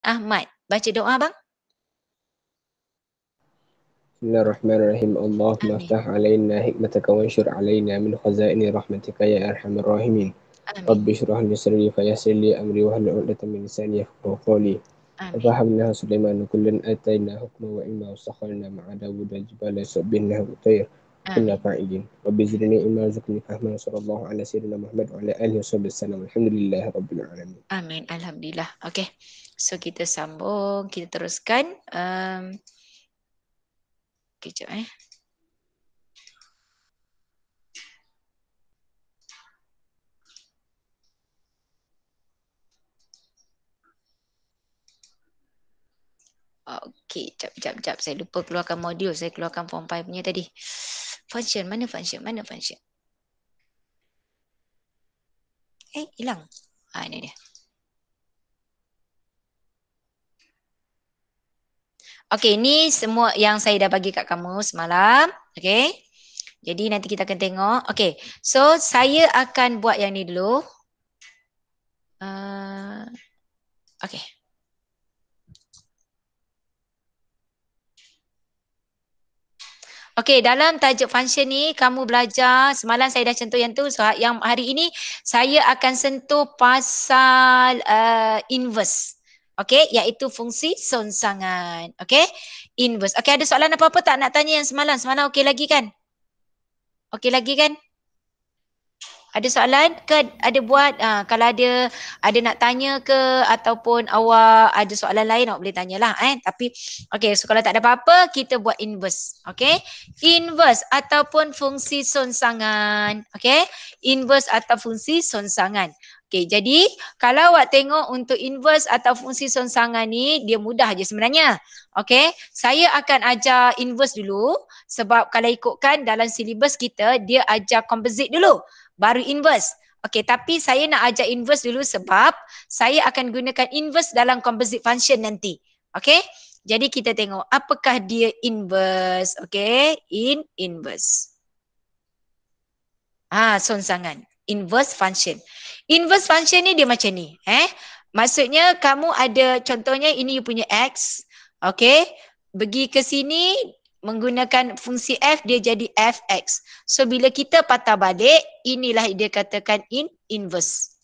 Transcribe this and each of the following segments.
Ahmad. Baca doa bang. بسم الله الرحمن الرحيم اللهم Amin. افتح علينا حكمتك وانشر علينا من خزائن رحمتك يا أرحم الراحمين Amin. رب اشرح لي صدري فيسر لي أمري واحلل عقدة من لساني يفقهوا قولي Amin. وفهمناها سليمان كلا آتينا حكما وعلما وسخرنا مع داود الجبال يسبحنها والطير وكنا Amin. فاعلين رب زدني علما وارزقني فهما صلى الله على سيدنا محمد وعلى آله وصحبه وسلم الحمد لله رب العالمين. Amin. Alhamdulillah. Okay. So kita sambung. Kita teruskan. Kejap Okey, jap. Saya lupa keluarkan modul. Saya keluarkan form 5 punya tadi. Function, mana function? Mana function? Hilang. Ini dia. Okey, ni semua yang saya dah bagi kat kamu semalam. Okey. Jadi nanti kita akan tengok. Okey. So, saya akan buat yang ni dulu. Okey. Okey, dalam tajuk function ni kamu belajar, semalam saya dah sentuh yang tu, so yang hari ini saya akan sentuh pasal inverse. Okey, iaitu fungsi songsangan. Okey, inverse. Okey, ada soalan apa-apa tak nak tanya yang semalam? Semalam okey lagi kan? Okey lagi kan? Ada soalan ke ada buat kalau ada nak tanya ke ataupun awak ada soalan lain awak boleh tanyalah tapi okey, so kalau tak ada apa-apa kita buat inverse. Okey, inverse ataupun fungsi songsangan. Okey, inverse atau fungsi songsangan. Okey, jadi kalau awak tengok untuk inverse atau fungsi songsangan ni dia mudah je sebenarnya. Okey, saya akan ajar inverse dulu sebab kalau ikutkan dalam silibus kita dia ajar composite dulu baru inverse. Okey, tapi saya nak ajar inverse dulu sebab saya akan gunakan inverse dalam composite function nanti. Okey? Jadi kita tengok apakah dia inverse. Okey, inverse. Songsangan. Inverse function. Inverse function ni dia macam ni, Maksudnya kamu ada contohnya ini you punya x. Okey? Pergi ke sini menggunakan fungsi f dia jadi fx. So bila kita patah balik inilah dia katakan inverse.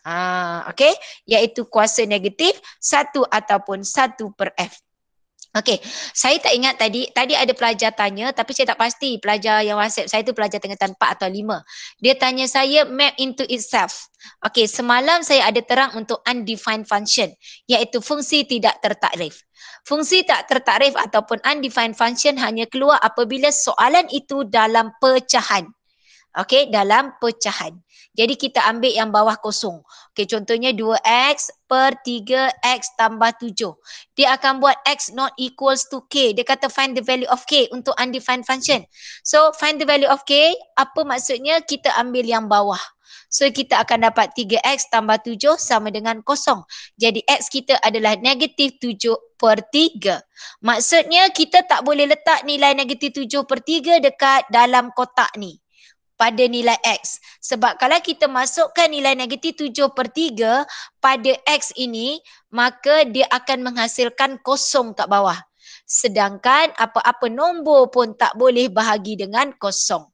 Okey, iaitu kuasa negatif 1 ataupun 1/f. Okey, saya tak ingat tadi ada pelajar tanya tapi saya tak pasti pelajar yang WhatsApp saya tu pelajar tingkatan 4 atau 5. Dia tanya saya map into itself. Okey, semalam saya ada terang untuk undefined function iaitu fungsi tidak tertakrif. Fungsi tak tertakrif ataupun undefined function hanya keluar apabila soalan itu dalam pecahan. Okey, dalam pecahan. Jadi kita ambil yang bawah kosong. Okey, contohnya 2x per 3x tambah 7. Dia akan buat x not equals to k. Dia kata find the value of k untuk undefined function. So, find the value of k, apa maksudnya? Kita ambil yang bawah. So, kita akan dapat 3x tambah 7 sama dengan kosong. Jadi, x kita adalah negatif 7/3. Maksudnya, kita tak boleh letak nilai negatif 7/3 dekat dalam kotak ni pada nilai X. Sebab kalau kita masukkan nilai negatif 7/3 pada X ini, maka dia akan menghasilkan kosong kat bawah. Sedangkan apa-apa nombor pun tak boleh bahagi dengan kosong.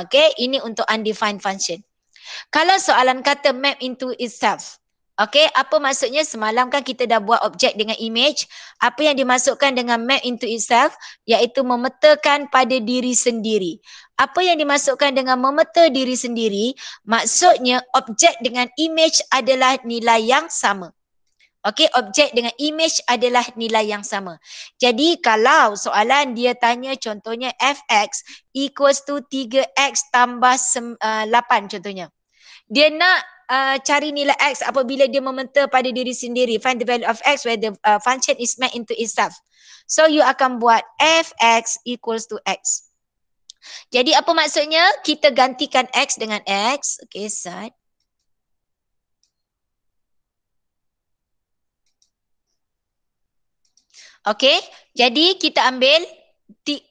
Okay, ini untuk undefined function. Kalau soalan kata map into itself, okay, apa maksudnya? Semalam kan kita dah buat objek dengan image. Apa yang dimasukkan dengan map into itself? Iaitu memetakan pada diri sendiri. Apa yang dimasukkan dengan memeta diri sendiri? Maksudnya objek dengan image adalah nilai yang sama. Okey, objek dengan image adalah nilai yang sama. Jadi kalau soalan dia tanya contohnya fx equals to 3x tambah 8 contohnya. Dia nak cari nilai x apabila dia memeta pada diri sendiri. Find the value of x where the function is mapped into itself. So you akan buat fx equals to x. Jadi apa maksudnya? Kita gantikan x dengan x. Okay, Sad. Okay, jadi kita ambil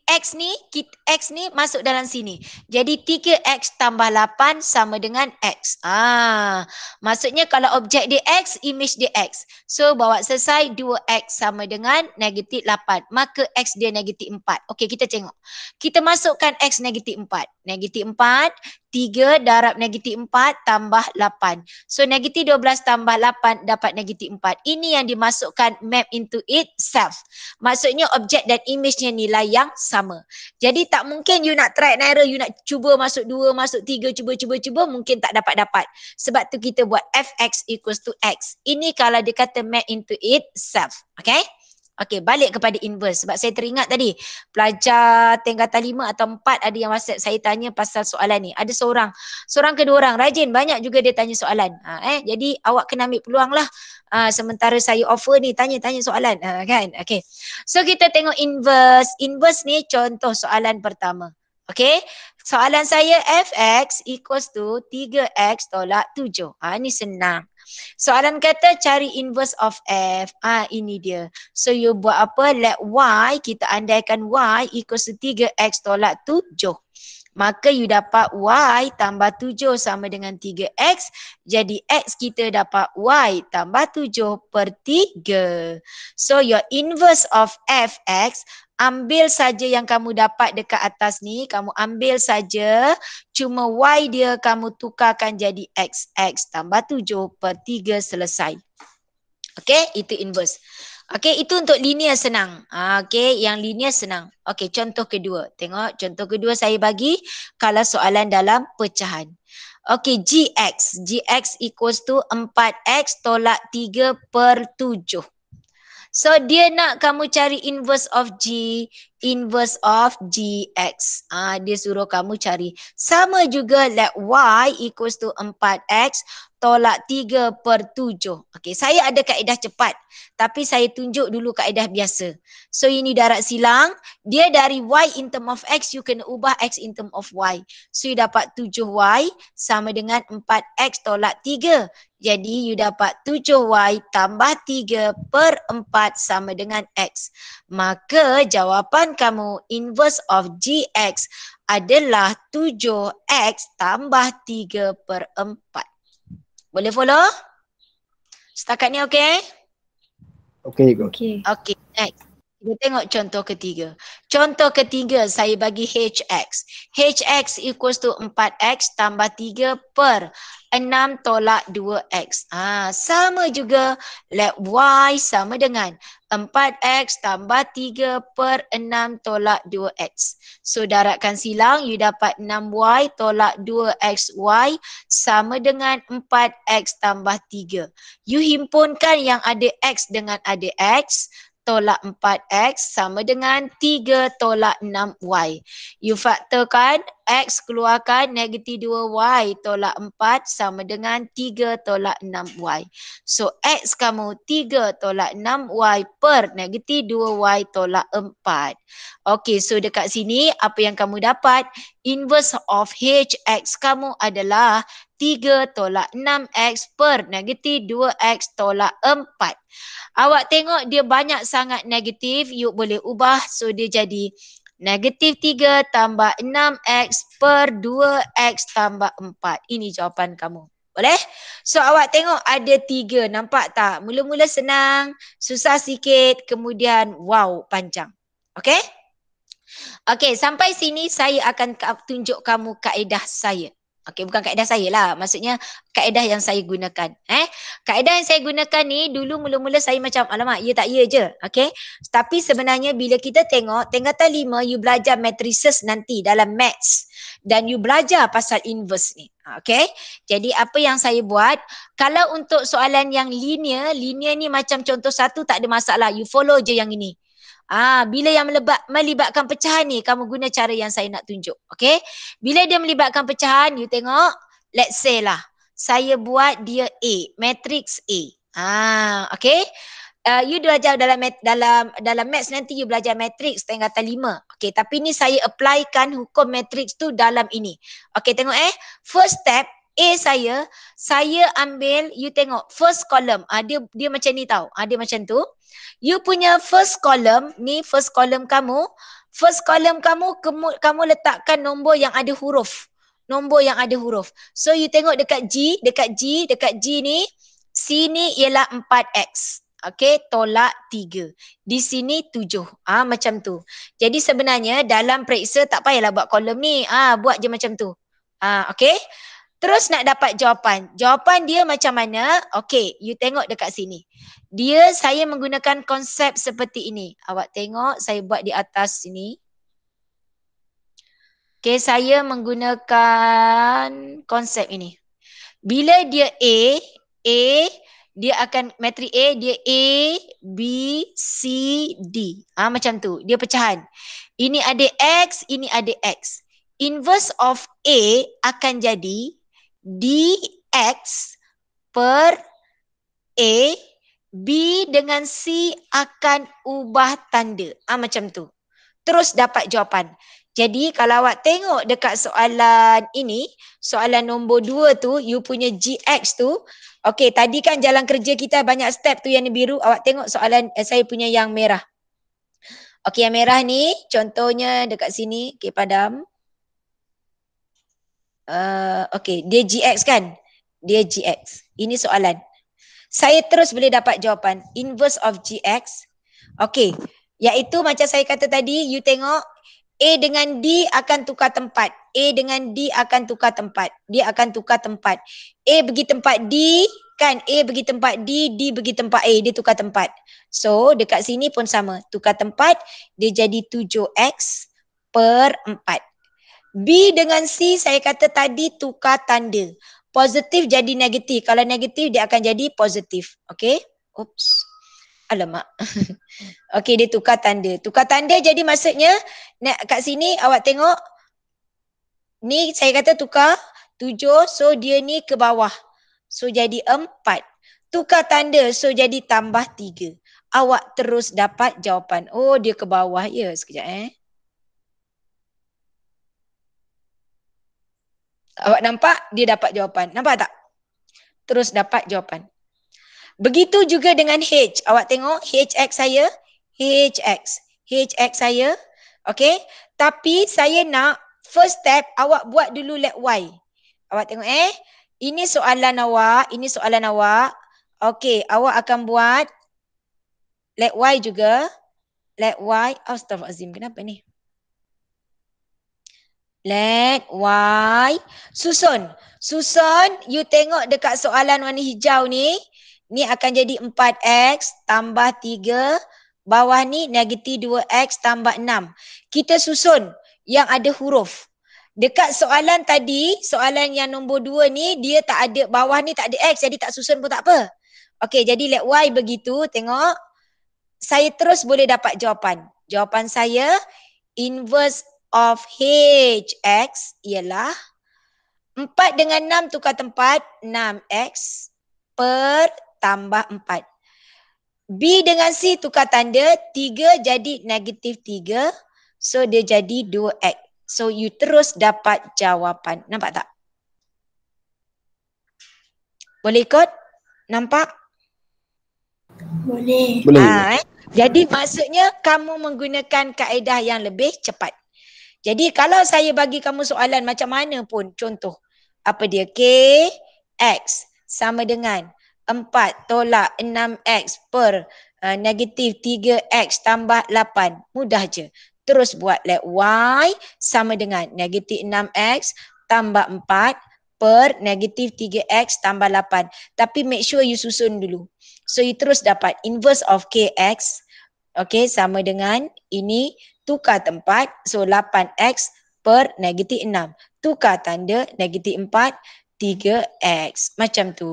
X ni masuk dalam sini. Jadi 3X tambah 8 sama dengan X. Maksudnya kalau objek dia X, image dia X. So bawa selesai 2X sama dengan negatif 8. Maka X dia negatif 4. Okey, kita tengok. Kita masukkan X negatif 4. Negatif 4, 3 darab negatif 4 tambah 8. So negatif 12 tambah 8 dapat negatif 4. Ini yang dimasukkan map into itself. Maksudnya objek dan image-nya nilai yang sama. Jadi tak mungkin you nak try and error, you nak cuba masuk 2, masuk 3, cuba, mungkin tak dapat-dapat. Sebab tu kita buat fx equals to x. Ini kalau dia kata map into itself. Okay? Okey, balik kepada inverse. Sebab saya teringat tadi, pelajar tingkatan 5 atau 4 ada yang WhatsApp saya tanya pasal soalan ni. Ada seorang ke dua orang, rajin, banyak juga dia tanya soalan. Jadi awak kena ambil peluang lah. Sementara saya offer ni, tanya soalan. Kan? Okey. So kita tengok inverse. Inverse ni contoh soalan pertama. Okey. Soalan saya fx equals to 3x tolak 7. Ni senang. Soalan kata cari inverse of f. Ini dia. So you buat apa? Let y, kita andaikan y equals to 3x tolak 7. Maka you dapat y tambah 7 sama dengan 3x. Jadi x kita dapat y tambah 7 per 3. So your inverse of fx, ambil saja yang kamu dapat dekat atas ni, kamu ambil saja, cuma y dia kamu tukarkan jadi x tambah 7 per 3 selesai. Okey, itu inverse. Okey, itu untuk linear senang. Okey, yang linear senang. Okey, contoh kedua. Tengok, contoh kedua saya bagi kalau soalan dalam pecahan. Okey, gx equals to 4x tolak 3 per 7. So dia nak kamu cari inverse of g, inverse of gx. Dia suruh kamu cari. Sama juga let y equals to 4x tolak 3 per 7. Okey, saya ada kaedah cepat. Tapi saya tunjuk dulu kaedah biasa. So ini darat silang. Dia dari y in term of x, you kena ubah x in term of y. So you dapat 7y sama dengan 4x tolak 3. Jadi you dapat 7y tambah 3 per 4 sama dengan x. Maka jawapan kamu inverse of gx adalah 7x tambah 3 per 4. Boleh follow? Setakat ni okey? Okey. Okey, next. Kita tengok contoh ketiga. Contoh ketiga saya bagi hx. Hx equals to 4x tambah 3 per 6 tolak 2x. Sama juga let y sama dengan 4x tambah 3 per 6 tolak 2x. So daratkan silang, you dapat 6y tolak 2xy sama dengan 4x tambah 3. You himpunkan yang ada x dengan ada x. Tolak 4x sama dengan 3 tolak 6y. You faktorkan x keluarkan negatif 2y tolak 4 sama dengan 3 tolak 6y. So x kamu 3 tolak 6y per negatif 2y tolak 4. Okey, so dekat sini apa yang kamu dapat? Inverse of hx kamu adalah 3 tolak 6x per negatif 2x tolak 4. Awak tengok dia banyak sangat negatif, you boleh ubah. So dia jadi negatif 3 tambah 6x per 2x tambah 4. Ini jawapan kamu. Boleh? So awak tengok ada 3. Nampak tak? Mula-mula senang, susah sikit, kemudian wow panjang. Okey? Okey, sampai sini saya akan tunjuk kamu kaedah saya. Okey, bukan kaedah saya lah. Maksudnya kaedah yang saya gunakan. Kaedah yang saya gunakan ni dulu mula-mula saya macam alamak, ya tak ya je. Okey. Tapi sebenarnya bila kita tengok tingkatan 5 you belajar matrices nanti dalam maths dan you belajar pasal inverse ni. Okey. Jadi apa yang saya buat, kalau untuk soalan yang linear ni macam contoh 1 tak ada masalah. You follow je yang ini. Bila yang melibatkan pecahan ni, kamu guna cara yang saya nak tunjuk. Okay? Bila dia melibatkan pecahan, you tengok, let's say lah, saya buat dia A, matrix A. Okay? You belajar dalam maths nanti you belajar matrix tingkatan 5. Okay, tapi ni saya applykan hukum matrix tu dalam ini. Okay, tengok first step, A saya ambil, you tengok first column. Dia macam ni tau. Dia macam tu. You punya first column, ni first column kamu. First column kamu letakkan nombor yang ada huruf. Nombor yang ada huruf. So you tengok dekat G ni, sini ialah 4x. Okay, tolak 3. Di sini 7. Macam tu. Jadi sebenarnya dalam periksa tak payahlah buat kolom ni. Buat je macam tu. Okay. Terus nak dapat jawapan. Jawapan dia macam mana? Okay, you tengok dekat sini. Saya menggunakan konsep seperti ini. Awak tengok saya buat di atas sini. Okay, saya menggunakan konsep ini. Bila dia A, dia akan matrik A, dia A, B, C, D. Macam tu. Dia pecahan. Ini ada X, ini ada X. Inverse of A akan jadi DX per A, B dengan C akan ubah tanda. Macam tu. Terus dapat jawapan. Jadi kalau awak tengok dekat soalan ini, soalan nombor 2 tu, you punya GX tu, okey, tadi kan jalan kerja kita banyak step tu yang ni biru, awak tengok soalan saya punya yang merah. Okey, yang merah ni contohnya dekat sini, okey padam. Okey, dia GX kan? Dia GX. Ini soalan. Saya terus boleh dapat jawapan inverse of GX. Okey, iaitu macam saya kata tadi, you tengok A dengan D akan tukar tempat. A dengan D akan tukar tempat. Dia akan tukar tempat. A pergi tempat D, kan? A pergi tempat D, D pergi tempat A. Dia tukar tempat. So, dekat sini pun sama. Tukar tempat, dia jadi 7X per 4. B dengan C, saya kata tadi tukar tanda. Positif jadi negatif. Kalau negatif, dia akan jadi positif. Okay? Oops. Alamak. Okey, dia tukar tanda. Tukar tanda jadi maksudnya kat sini awak tengok ni saya kata tukar 7, so dia ni ke bawah. So jadi 4. Tukar tanda, so jadi tambah 3. Awak terus dapat jawapan. Oh, dia ke bawah ya. Sekejap Awak nampak dia dapat jawapan. Nampak tak? Terus dapat jawapan. Begitu juga dengan H. Awak tengok HX saya. HX saya. Okay. Tapi saya nak first step awak buat dulu let Y. Awak tengok Ini soalan awak. Ini soalan awak. Okay. Awak akan buat let Y juga. Let Y. Astaghfirullahaladzim. Kenapa ni? Let Y. Susun. You tengok dekat soalan warna hijau ni. Ni akan jadi 4X tambah 3. Bawah ni negatif 2X tambah 6. Kita susun yang ada huruf. Dekat soalan tadi, soalan yang nombor 2 ni, dia tak ada, bawah ni tak ada X. Jadi tak susun pun tak apa. Okey, jadi let Y begitu. Tengok. Saya terus boleh dapat jawapan. Jawapan saya, inverse of HX ialah 4 dengan 6 tukar tempat, 6X per tambah 4. B dengan C tukar tanda, 3 jadi negatif 3. So dia jadi 2X. So you terus dapat jawapan. Nampak tak? Boleh ikut? Nampak? Boleh. Jadi maksudnya kamu menggunakan kaedah yang lebih cepat. Jadi kalau saya bagi kamu soalan macam mana pun, contoh. Apa dia? K, X sama dengan 4 tolak 6X per negatif 3X tambah 8. Mudah je. Terus buat let Y sama dengan negatif 6X tambah 4 per negatif 3X tambah 8. Tapi make sure you susun dulu. So you terus dapat inverse of KX. Okay, sama dengan ini tukar tempat. So 8X per negatif 6. Tukar tanda negatif 4. 3X. Macam tu.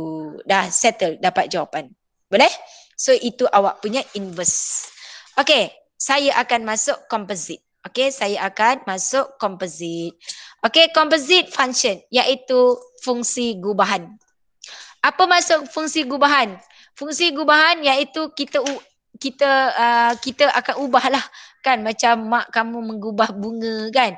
Dah settle. Dapat jawapan. Boleh? So, itu awak punya inverse. Okay. Saya akan masuk composite. Okay. Saya akan masuk composite. Okay. Composite function. Iaitu fungsi gubahan. Apa maksud fungsi gubahan? Fungsi gubahan iaitu kita akan ubahlah kan, macam mak kamu menggubah bunga kan.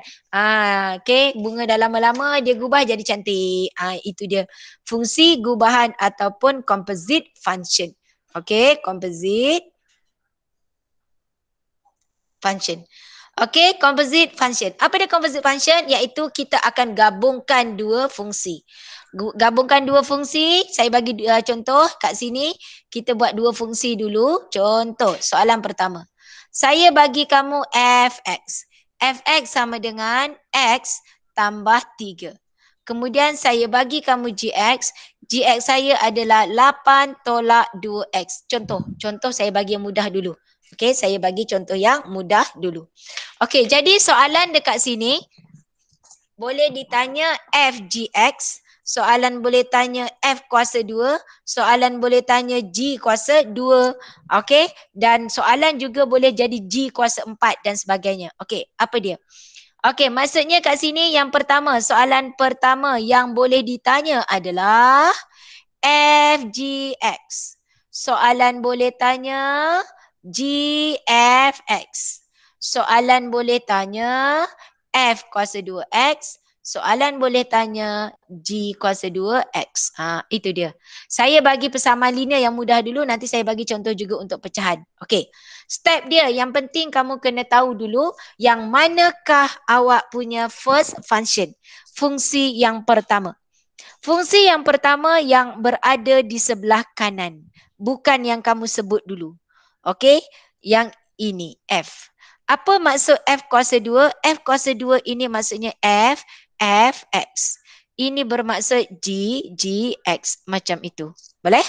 Okay, bunga dah lama-lama dia gubah jadi cantik. Itu dia fungsi gubahan ataupun composite function. Okay, composite function. Okey, composite function. Apa dia composite function? Iaitu kita akan gabungkan dua fungsi. Gabungkan dua fungsi, saya bagi contoh kat sini. Kita buat dua fungsi dulu. Contoh, soalan pertama. Saya bagi kamu fx. Fx sama dengan x tambah 3. Kemudian saya bagi kamu gx. Gx saya adalah 8 tolak 2x. Contoh saya bagi yang mudah dulu. Okey, saya bagi contoh yang mudah dulu. Okey, jadi soalan dekat sini boleh ditanya fgx, soalan boleh tanya f kuasa 2, soalan boleh tanya g kuasa 2. Okey, dan soalan juga boleh jadi g kuasa 4 dan sebagainya. Okey, apa dia? Okey, maksudnya kat sini yang pertama, soalan pertama yang boleh ditanya adalah fgx. Soalan boleh tanya gfx. Soalan boleh tanya f kuasa 2x. Soalan boleh tanya g kuasa 2x. Itu dia. Saya bagi persamaan linear yang mudah dulu. Nanti saya bagi contoh juga untuk pecahan. Okey. Step dia yang penting kamu kena tahu dulu yang manakah awak punya first function. Fungsi yang pertama. Fungsi yang pertama yang berada di sebelah kanan. Bukan yang kamu sebut dulu. Okey? Yang ini, F. Apa maksud F kuasa 2? F kuasa 2 ini maksudnya F, X. Ini bermaksud G, X. Macam itu. Boleh?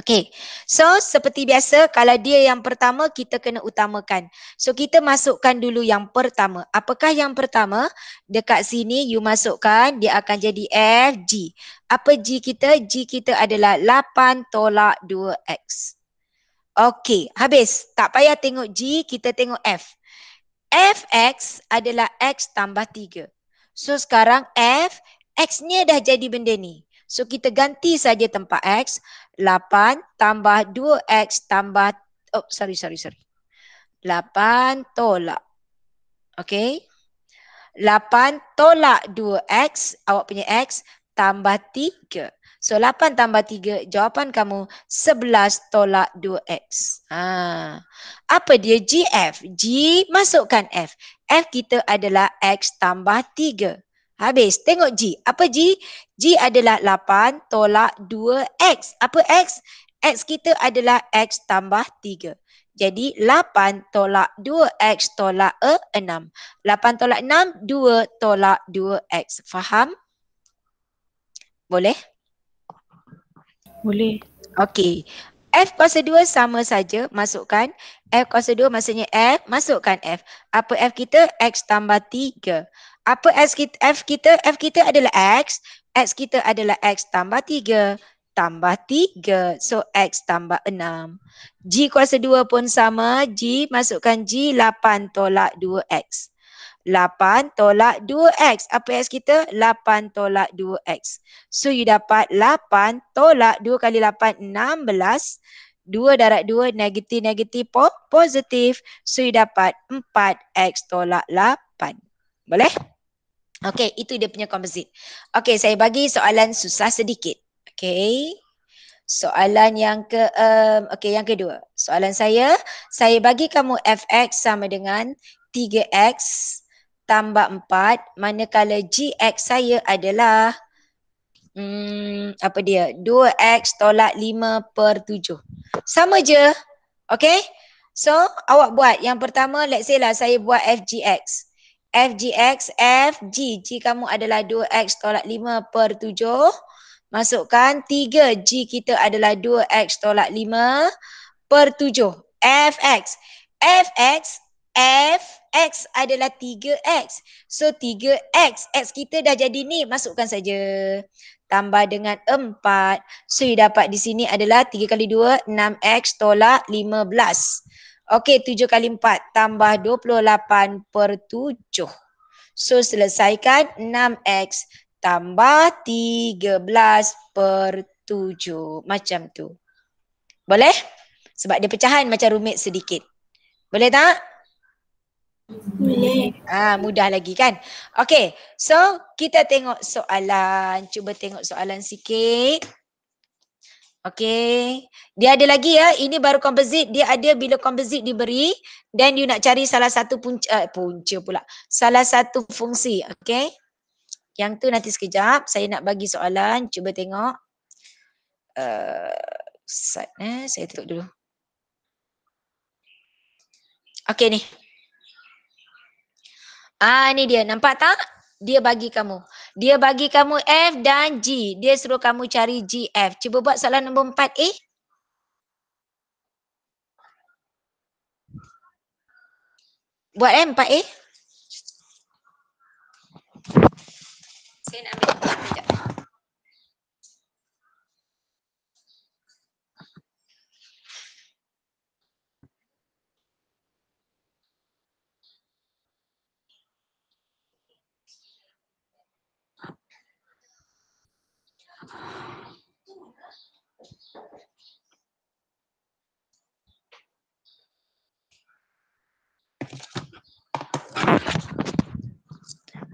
Okey. So, seperti biasa, kalau dia yang pertama, kita kena utamakan. So, kita masukkan dulu yang pertama. Apakah yang pertama? Dekat sini, you masukkan, dia akan jadi F, G. Apa G kita? G kita adalah 8 tolak 2X. Okey, habis. Tak payah tengok G, kita tengok F. Fx adalah X tambah 3. So, sekarang F, X-nya dah jadi benda ni. So, kita ganti saja tempat X. 8 tambah 2X tambah, 8 tolak. Okey. 8 tolak 2X, awak punya X, tambah 3. So, 8 tambah 3, jawapan kamu 11 tolak 2X. Apa dia GF? G, masukkan F. F kita adalah X tambah 3. Habis, tengok G. Apa G? G adalah 8 tolak 2X. Apa X? X kita adalah X tambah 3. Jadi 8 tolak 2X tolak 6. 8 tolak 6, 2 tolak 2X. Faham? Boleh? Boleh. Okey. F kuasa 2 sama saja, masukkan. F kuasa 2 maksudnya F, masukkan F. Apa F kita? X tambah 3. Apa F kita? F kita adalah X. X kita adalah X tambah 3. Tambah 3. So, X tambah 6. G kuasa 2 pun sama. G, masukkan G, 8 tolak 2X. 8 tolak 2X. Apa X kita? 8 tolak 2X. So, you dapat 8 tolak 2 kali 8, 16. 2 darab 2, negatif positif. So, you dapat 4X tolak 8. Boleh? Okey, itu dia punya composite. Okey, saya bagi soalan susah sedikit. Okey. Soalan yang yang kedua. Soalan saya bagi kamu fx sama dengan 3x tambah 4, manakala gx saya adalah 2x tolak 5/7. Sama je. Okay? So, awak buat. Yang pertama, let's say lah saya buat fgx. Fgx, fg. G kamu adalah 2x tolak 5/7. Masukkan 3. G kita adalah 2x tolak 5/7. Fx. Fx adalah 3x. So 3x. X kita dah jadi ni. Masukkan saja. Tambah dengan 4. So you dapat di sini adalah 3 kali 2. 6x tolak 15. Okey, 7 kali 4. Tambah 28/7. So selesaikan 6x tambah 13/7. Macam tu. Boleh? Sebab dia pecahan macam rumit sedikit. Boleh tak? Boleh. Mudah lagi kan? Okey. So, kita tengok soalan. Cuba tengok soalan sikit. Okey. Dia ada lagi ya. Ini baru composite. Dia ada bila composite diberi. Dan you nak cari salah satu punca pula. Salah satu fungsi. Okey. Yang tu nanti sekejap. Saya nak bagi soalan. Cuba tengok. Saya tutup dulu. Okey ni. Ni dia. Nampak tak? Dia bagi kamu. Dia bagi kamu F dan G. Dia suruh kamu cari GF. Cuba buat soalan nombor 4A. Buat 4A. Saya nak ambil sekejap.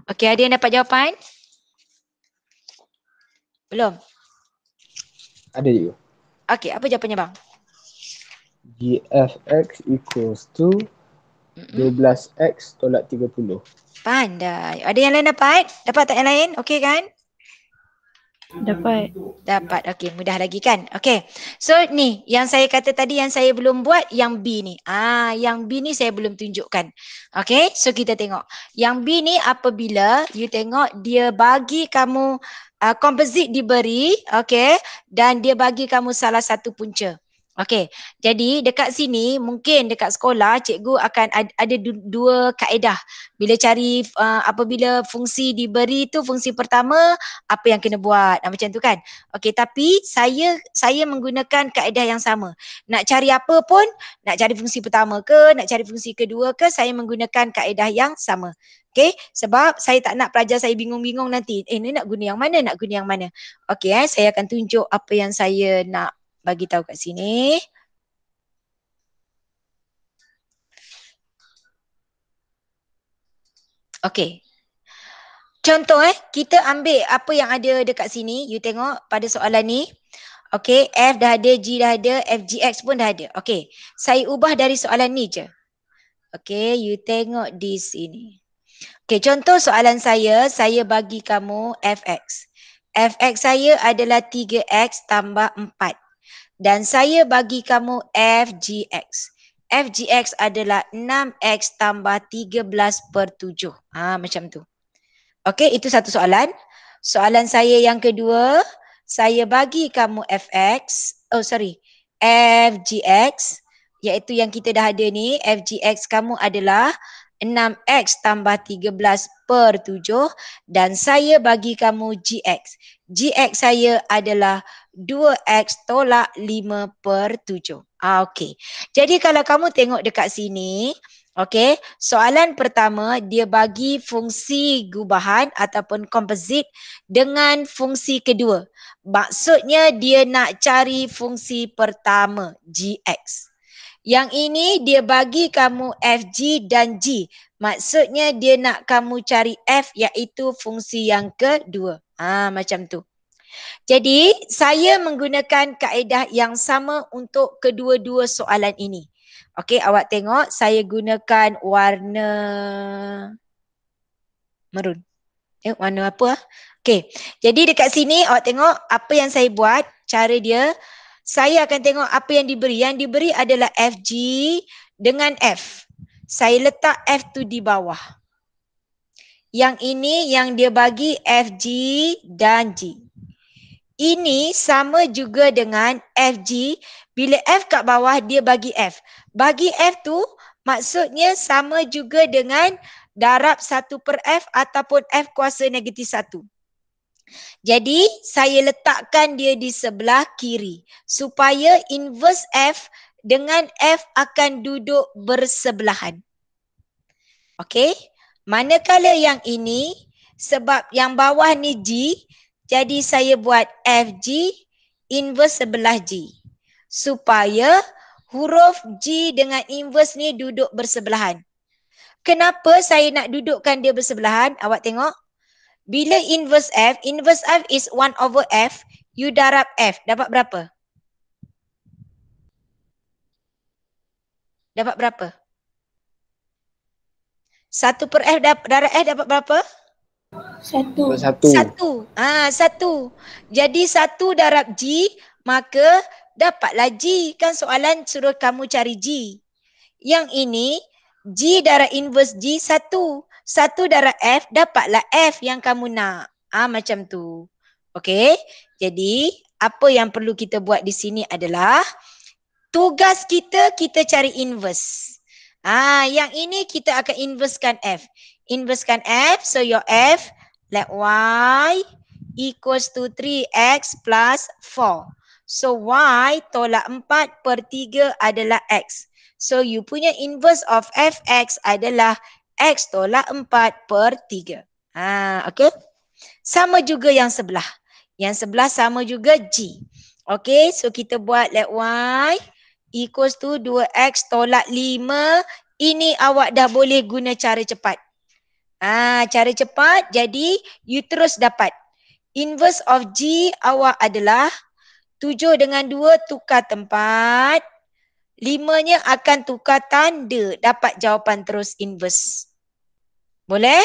Okey, ada yang dapat jawapan? Belum? Ada juga. Okey, apa jawapannya bang? GFX equals to 12X tolak 30. Pandai. Ada yang lain dapat? Dapat tak yang lain? Okey kan? Dapat. Dapat. Okey, mudah lagi kan? Okey. So ni yang saya kata tadi yang saya belum buat yang B ni. Yang B ni saya belum tunjukkan. Okey, so kita tengok. Yang B ni apabila you tengok dia bagi kamu composite diberi, okey, dan dia bagi kamu salah satu punca. Okey, jadi dekat sini mungkin dekat sekolah cikgu akan ada dua kaedah. Bila cari apabila fungsi diberi tu fungsi pertama apa yang kena buat. Macam tu kan. Okey, tapi saya menggunakan kaedah yang sama. Nak cari apa pun, nak cari fungsi pertama ke, nak cari fungsi kedua ke, saya menggunakan kaedah yang sama. Okey, sebab saya tak nak pelajar saya bingung-bingung nanti. Ni nak guna yang mana, nak guna yang mana. Okey, saya akan tunjuk apa yang saya nak bagi tahu kat sini. Okey. Contoh kita ambil apa yang ada dekat sini. You tengok pada soalan ni. Okey, F dah ada, G dah ada, FGX pun dah ada. Okey, saya ubah dari soalan ni je. Okey, you tengok di sini. Okey, contoh soalan saya bagi kamu Fx. Fx saya adalah 3x tambah 4. Dan saya bagi kamu FGX. FGX adalah 6x tambah 13 per 7. Macam tu. Okey, itu satu soalan. Soalan saya yang kedua, saya bagi kamu FGX, iaitu yang kita dah ada ni. FGX kamu adalah 6x tambah 13 per 7 dan saya bagi kamu GX. GX saya adalah 2x tolak 5 per 7. Okey. Jadi kalau kamu tengok dekat sini, okey, soalan pertama dia bagi fungsi gubahan ataupun komposit dengan fungsi kedua. Maksudnya dia nak cari fungsi pertama, GX. Yang ini dia bagi kamu FG dan G. Maksudnya dia nak kamu cari F iaitu fungsi yang kedua. Macam tu. Jadi saya menggunakan kaedah yang sama untuk kedua-dua soalan ini. Okey, awak tengok saya gunakan warna merun. Warna apa? Okey, jadi dekat sini awak tengok apa yang saya buat, cara dia. Saya akan tengok apa yang diberi. Yang diberi adalah FG dengan F. Saya letak F tu di bawah. Yang ini yang dia bagi FG dan G. Ini sama juga dengan FG. Bila F kat bawah dia bagi F. Bagi F tu maksudnya sama juga dengan darab 1 per F ataupun F kuasa negatif 1. Jadi saya letakkan dia di sebelah kiri supaya inverse F dengan F akan duduk bersebelahan. Okey, manakala yang ini sebab yang bawah ni G, jadi saya buat FG inverse sebelah G supaya huruf G dengan inverse ni duduk bersebelahan. Kenapa saya nak dudukkan dia bersebelahan? Awak tengok. Bila inverse F is 1 over F, you darab F. Dapat berapa? Dapat berapa? 1 per F darab F dapat berapa? 1. Satu. 1. Jadi 1 darab G, maka dapatlah G. Kan soalan suruh kamu cari G. Yang ini, G darab inverse G 1. 1 darab F, dapatlah F yang kamu nak. Macam tu. Okey. Jadi, apa yang perlu kita buat di sini adalah, tugas kita cari inverse. Yang ini kita akan inversekan F. Inversekan F, so your F, let Y equals to 3X plus 4. So Y tolak 4 per 3 adalah X. So you punya inverse of Fx adalah X tolak 4 per 3. Okay. Sama juga yang sebelah. Yang sebelah sama juga G. Okay, so kita buat let Y equals to 2X tolak 5. Ini awak dah boleh guna cara cepat. Cara cepat, jadi you terus dapat. Inverse of G awak adalah 7 dengan 2 tukar tempat. 5-nya akan tukar tanda. Dapat jawapan terus inverse. Boleh?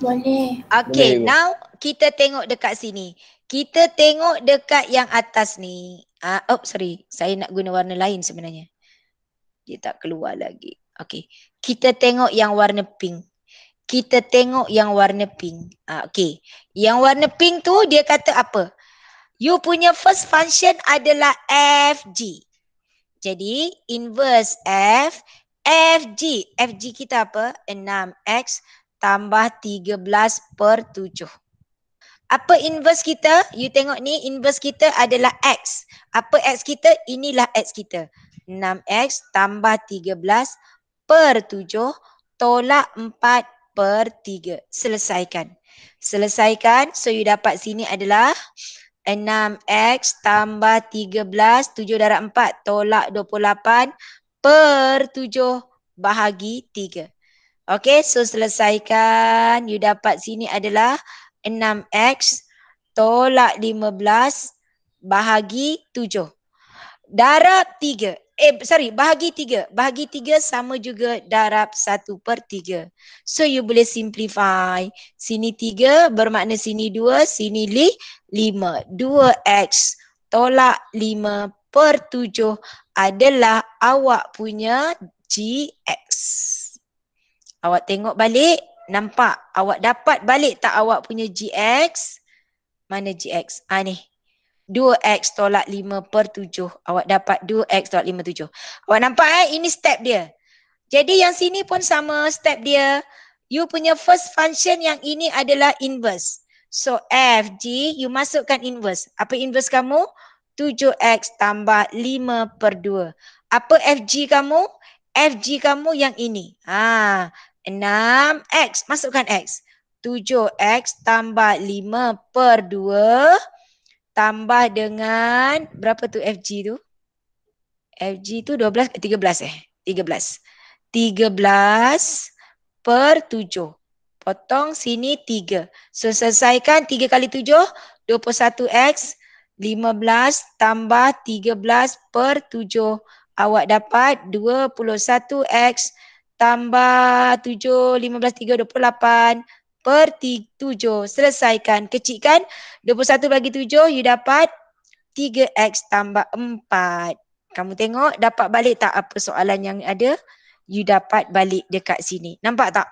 Boleh. Okay, Boleh. now kita tengok dekat sini. Kita tengok dekat yang atas ni. Sorry. Saya nak guna warna lain sebenarnya. Dia tak keluar lagi. Okay. Kita tengok yang warna pink. Kita tengok yang warna pink. Okay. Yang warna pink tu dia kata apa? You punya first function adalah FG. Jadi inverse F. FG. FG kita apa? 6X tambah 13 per 7. Apa inverse kita? You tengok ni, inverse kita adalah X. Apa X kita? Inilah X kita. 6X tambah 13 per 7 tolak 4 per 3. Selesaikan. Selesaikan. So you dapat sini adalah 6X tambah 13, 7 darab 4 tolak 28 per 7 bahagi 3. Okay, so selesaikan. You dapat sini adalah 6X tolak 15 bahagi 7. Darab 3. Bahagi 3. Bahagi 3 sama juga darab 1 per 3. So you boleh simplify. Sini 3 bermakna sini 2, sini 5. 2X tolak 5 per 7 adalah awak punya GX. Awak tengok balik, nampak? Awak dapat balik tak awak punya GX? Mana GX? Ni. 2X tolak 5 per 7. Awak dapat 2X tolak 5 7. Awak nampak ini step dia. Jadi yang sini pun sama step dia. You punya first function yang ini adalah inverse. So FG, you masukkan inverse. Apa inverse kamu? 7X tambah 5 per 2. Apa FG kamu? FG kamu yang ini. 6X. Masukkan X. 7X tambah 5 per 2. Tambah dengan, berapa tu FG tu? FG tu 13 13 per 7. Potong sini 3. So selesaikan 3 kali 7, 21X. 15 tambah 13 per 7. Awak dapat 21X tambah 7, 15, 3, 28 per 7. Selesaikan. Kecilkan 21 bagi 7, you dapat 3X tambah 4. Kamu tengok dapat balik tak apa soalan yang ada? You dapat balik dekat sini. Nampak tak?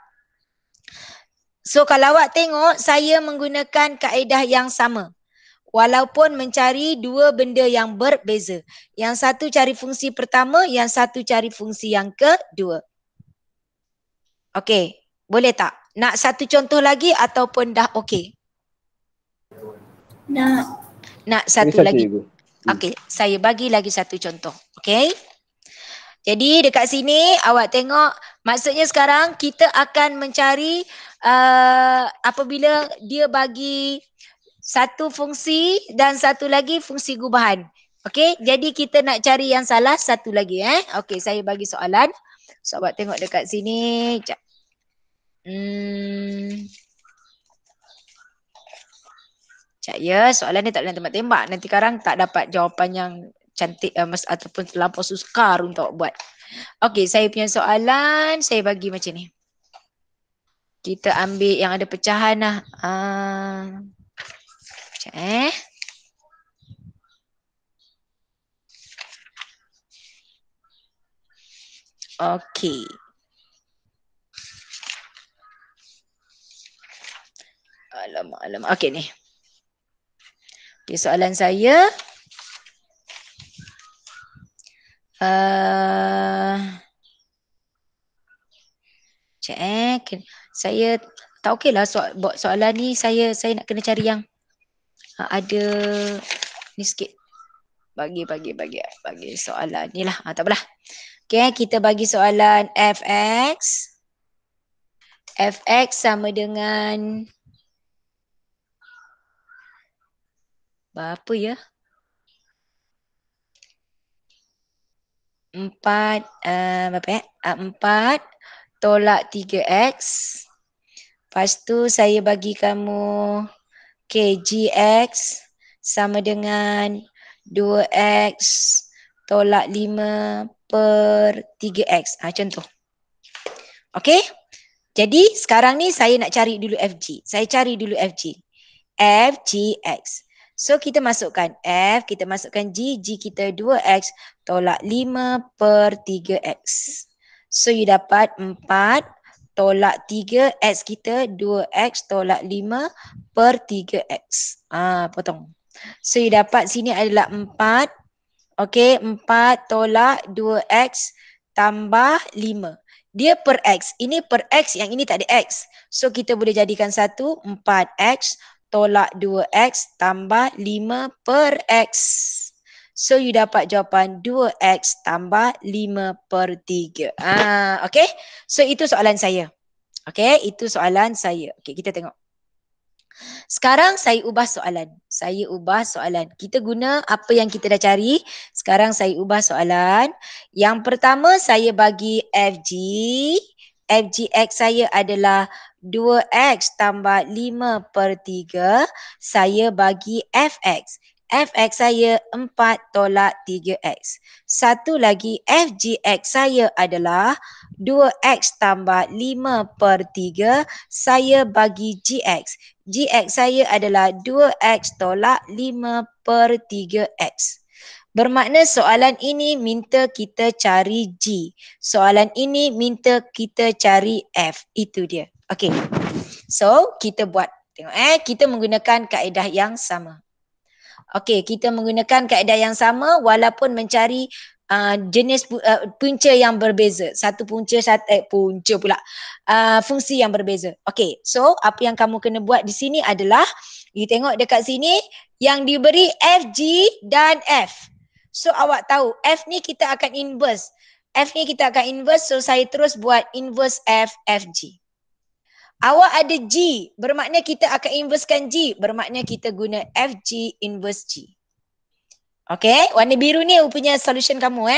So kalau awak tengok, saya menggunakan kaedah yang sama. Walaupun mencari dua benda yang berbeza. Yang satu cari fungsi pertama, yang satu cari fungsi yang kedua. Okey, boleh tak? Nak satu contoh lagi ataupun dah okey? Nak satu lagi. Okey, saya bagi lagi satu contoh. Okey. Jadi dekat sini awak tengok, maksudnya sekarang kita akan mencari apabila dia bagi satu fungsi dan satu lagi fungsi gubahan. Okey, jadi kita nak cari yang salah satu lagi. Okey, saya bagi soalan. So awak tengok dekat sini. Sekejap ya, soalan ni tak boleh tembak-tembak. Nanti sekarang tak dapat jawapan yang cantik ataupun terlampau sukar untuk buat. Okey, saya punya soalan saya bagi macam ni. Kita ambil yang ada pecahan lah. Sekejap Okey. Alamak. Okey ni. Okay, soalan saya. Saya tak okey lah buat soalan ni. Saya nak kena cari yang ada ni sikit. Bagi soalan ni lah. Tak apalah. Okay, kita bagi soalan fx. Fx sama dengan berapa ya? 4 tolak 3x. Lepas tu saya bagi kamu gx sama dengan 2x tolak 5 per 3x. Contoh. Okey. Jadi sekarang ni saya nak cari dulu fg. Saya cari dulu fg. fgx. So kita masukkan f, kita masukkan g kita 2x tolak 5 per 3x. So you dapat 4 tolak 3x kita 2x tolak 5 per 3x. Potong. So you dapat sini adalah 4. Okey, 4 tolak 2x tambah 5. Dia per x. Ini per x, yang ini tak ada x. So kita boleh jadikan 4x tolak 2x tambah 5 per x. So you dapat jawapan 2x tambah 5 per 3. Okay. So itu soalan saya. Okay, itu soalan saya. Okay, kita tengok. Sekarang saya ubah soalan. Kita guna apa yang kita dah cari. Sekarang saya ubah soalan. Yang pertama saya bagi fg. Fgx saya adalah 2x tambah 5 per 3. Saya bagi fx. Fx saya 4 tolak 3x. Satu lagi fgx saya adalah 2x tambah 5 per 3. Saya bagi gx. Gx saya adalah 2x tolak 5 per 3x. Bermakna soalan ini minta kita cari G. Soalan ini minta kita cari F. Itu dia. Okey. So, kita buat. Tengok kita menggunakan kaedah yang sama. Okey, kita menggunakan kaedah yang sama walaupun mencari jenis punca yang berbeza. Satu punca, fungsi yang berbeza. Okey, so apa yang kamu kena buat di sini adalah, you tengok dekat sini yang diberi F, G dan F. So awak tahu F ni kita akan inverse. So saya terus buat inverse F, G. Awak ada G, bermakna kita akan inversekan G. Bermakna kita guna FG inverse G. Okay, warna biru ni punya solution kamu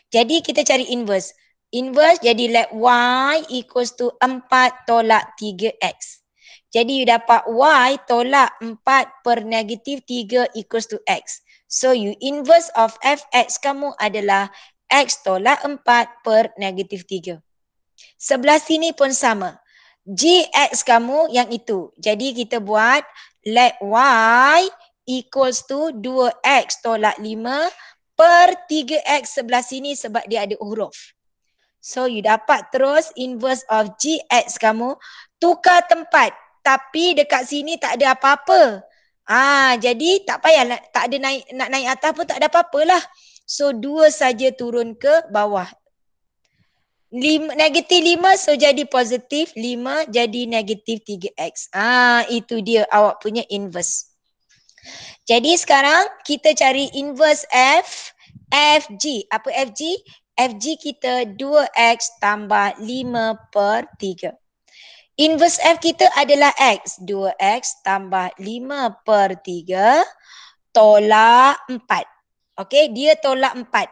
Jadi kita cari inverse. Inverse jadi let y equals to 4 tolak 3x. Jadi you dapat y tolak 4 per negatif 3 equals to x. So you inverse of fx kamu adalah x tolak 4 per negatif 3. Sebelah sini pun sama. Gx kamu yang itu. Jadi kita buat let y equals to 2x tolak 5 per 3x sebelah sini sebab dia ada huruf. So you dapat terus inverse of gx kamu. Tukar tempat. Tapi dekat sini tak ada apa-apa. Jadi tak payah tak ada nak naik atas pun tak ada apa-apalah. So 2 saja turun ke bawah. Negatif 5 so jadi positif 5 jadi negatif 3x. Itu dia awak punya inverse. Jadi sekarang kita cari inverse F, FG. Apa FG? FG kita 2x tambah 5 per 3. Inverse F kita adalah X. 2x tambah 5 per 3 tolak 4. Okey, dia tolak 4.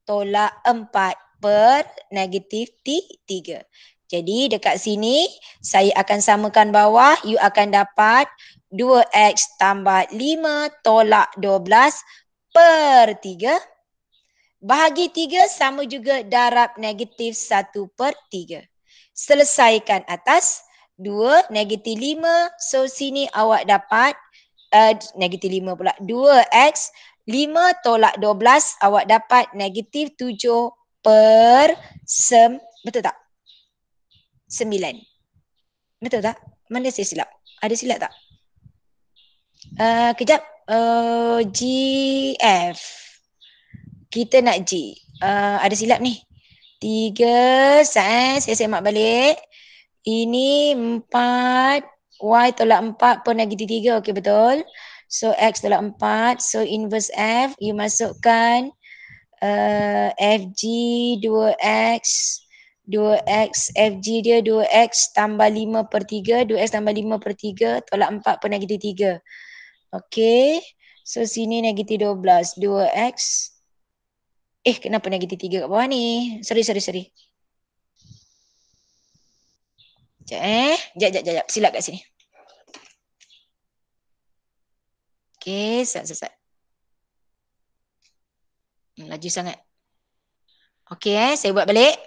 Tolak 4 per negatif 3. Jadi dekat sini saya akan samakan bawah. You akan dapat 2x tambah 5 tolak 12 per 3. Bahagi 3 sama juga darab negatif 1/3. Selesaikan atas 2 negatif 5. So sini awak dapat negatif 5 pula. 2x 5 tolak 12 awak dapat negatif 7/9. Betul tak? 9. Betul tak? Mana saya silap? Ada silap tak? Kejap. GF. Kita nak G. Ada silap ni. 3 saya semak balik. Ini 4. Y tolak 4 per negatif 3. Okey, betul. So X tolak 4. So inverse F. You masukkan FG 2X. 2X. FG dia 2X tambah 5/3. 2X tambah 5/3. Tolak 4 per negatif 3. Okey. So sini negatif 12. 2X. Kenapa negatif 3 kat bawah ni? Sorry. Sekejap. Sekejap. Silap kat sini. Okey, sat. Laju sangat. Okey, saya buat balik.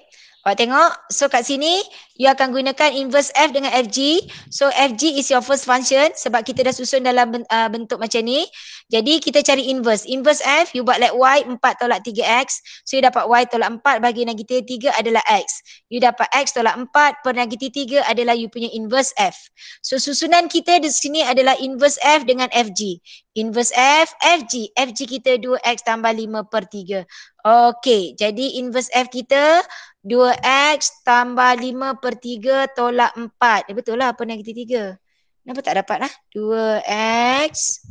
Awak tengok, so kat sini you akan gunakan inverse F dengan FG. So FG is your first function sebab kita dah susun dalam bentuk macam ni. Jadi kita cari inverse. Inverse F you buat like Y 4 tolak 3X. So you dapat Y tolak 4 bagi negatif 3 adalah X. You dapat X tolak 4 per negatif 3 adalah you punya inverse F. So susunan kita di sini adalah inverse F dengan FG. Inverse F, FG. FG kita 2X tambah 5/3. Okey, jadi inverse F kita 2X tambah 5/3 tolak 4. Betul lah per negatif 3. Kenapa tak dapat lah? 2X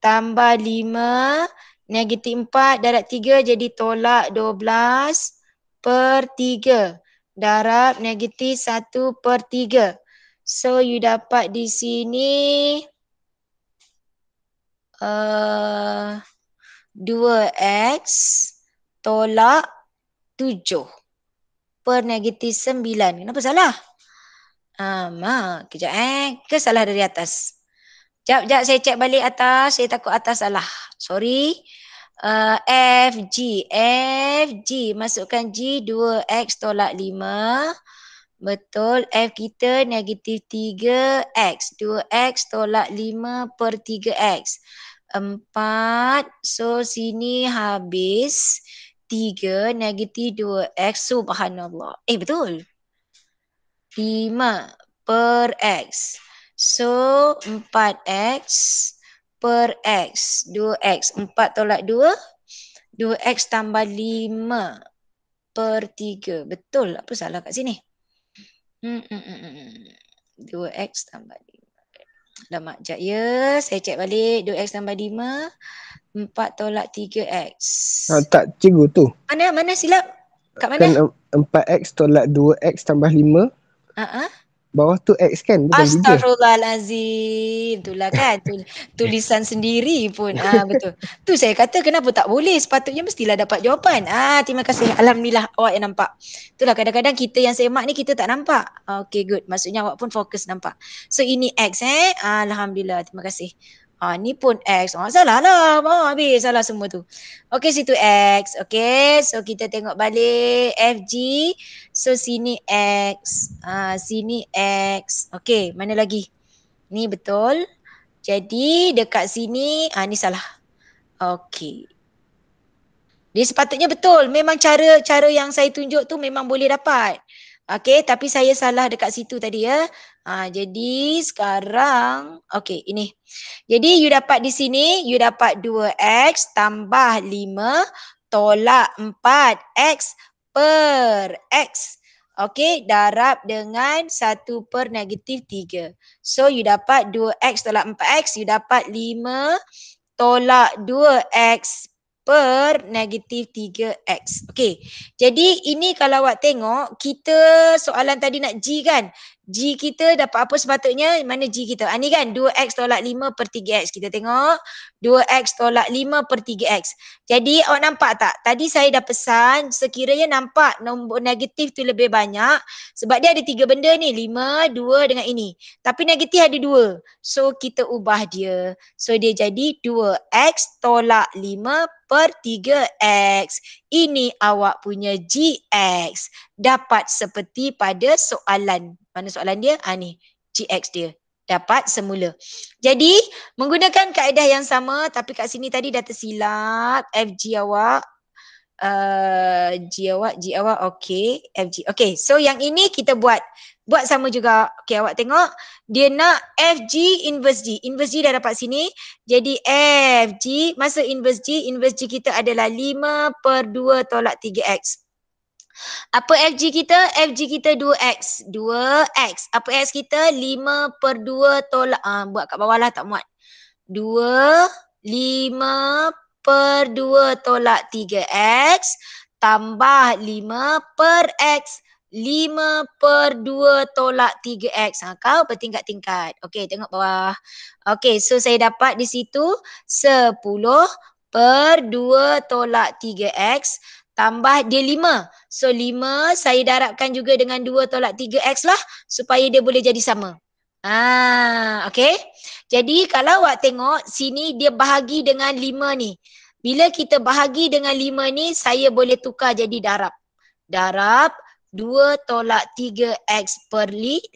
tambah 5 negatif 4 darab 3 jadi tolak 12/3 darab negatif 1/3. So you dapat di sini 2X tolak 7 per negatif 9. Kenapa salah? Kejap ke salah dari atas. Sekejap saya cek balik atas. Saya takut atas salah. Sorry. FG. Masukkan G 2X tolak 5. Betul. F kita negatif 3X. 2X tolak 5/3X. 4. So sini habis 3 negatif 2X. Subhanallah. Betul. 5/X. So 4X per X. 2X. 4 tolak 2. 2X tambah 5/3. Betul. Apa salah kat sini? 2X tambah 5. Lama sekejap ya. Saya cek balik. 2X tambah 5. 4 tolak 3X. Tak, cikgu tu. Mana silap? Kat mana? Kan 4X tolak 2X tambah 5. Bawah tu X kan? Bukan 3. Astaghfirullahalazim. Itulah kan. Tulisan sendiri pun. Betul. Tu saya kata kenapa tak boleh. Sepatutnya mestilah dapat jawapan. Terima kasih. Alhamdulillah awak yang nampak. Itulah kadang-kadang kita yang semak ni kita tak nampak. Okay, good. Maksudnya awak pun fokus nampak. So ini X Alhamdulillah. Terima kasih. Ni pun X. Salah lah. Habis salah semua tu. Okay, situ X. Okay, so kita tengok balik FG. So sini X. Sini X. Okay, mana lagi? Ni betul. Jadi dekat sini, ni salah. Okay. Dia sepatutnya betul. Memang cara yang saya tunjuk tu memang boleh dapat. Okay, tapi saya salah dekat situ tadi ya. Jadi sekarang, okay ini. Jadi you dapat di sini, you dapat 2X tambah 5 tolak 4X per X. Okay, darab dengan 1/-3. So you dapat 2X tolak 4X, you dapat 5 tolak 2X per negatif 3X. Okey. Jadi ini kalau awak tengok, kita soalan tadi nak G kan? G kita dapat apa sepatutnya? Mana G kita? Ni kan 2X tolak 5/3X. Kita tengok 2X tolak 5/3X. Jadi awak nampak tak? Tadi saya dah pesan sekiranya nampak nombor negatif tu lebih banyak. Sebab dia ada 3 benda ni. 5, 2 dengan ini. Tapi negatif ada 2. So kita ubah dia. So dia jadi 2X tolak 5/3 per 3x. Ini awak punya GX. Dapat seperti pada soalan. Mana soalan dia? Ni, GX dia. Dapat semula. Jadi, menggunakan kaedah yang sama, tapi kat sini tadi dah tersilap. FG awak. G awak, okey. FG. Okey, so yang ini kita buat sama juga. Okey, awak tengok. Dia nak FG inverse G. Inverse G dah dapat sini. Jadi FG, masuk inverse G kita adalah 5/2 tolak 3x. Apa FG kita? FG kita 2x. 2x. Apa x kita? 5/2 tolak. Buat kat bawah lah, tak muat. 2, 5/2 tolak 3x tambah 5/x. 5/2 tolak 3x. Kau bertingkat-tingkat. Okey, tengok bawah. Okey, so saya dapat di situ 10/2 tolak 3x tambah dia 5. So 5 saya darabkan juga dengan 2 tolak 3x lah supaya dia boleh jadi sama. Okey. Jadi kalau awak tengok sini dia bahagi dengan 5 ni. Bila kita bahagi dengan 5 ni saya boleh tukar jadi darab. Darab 2 tolak 3x per 5.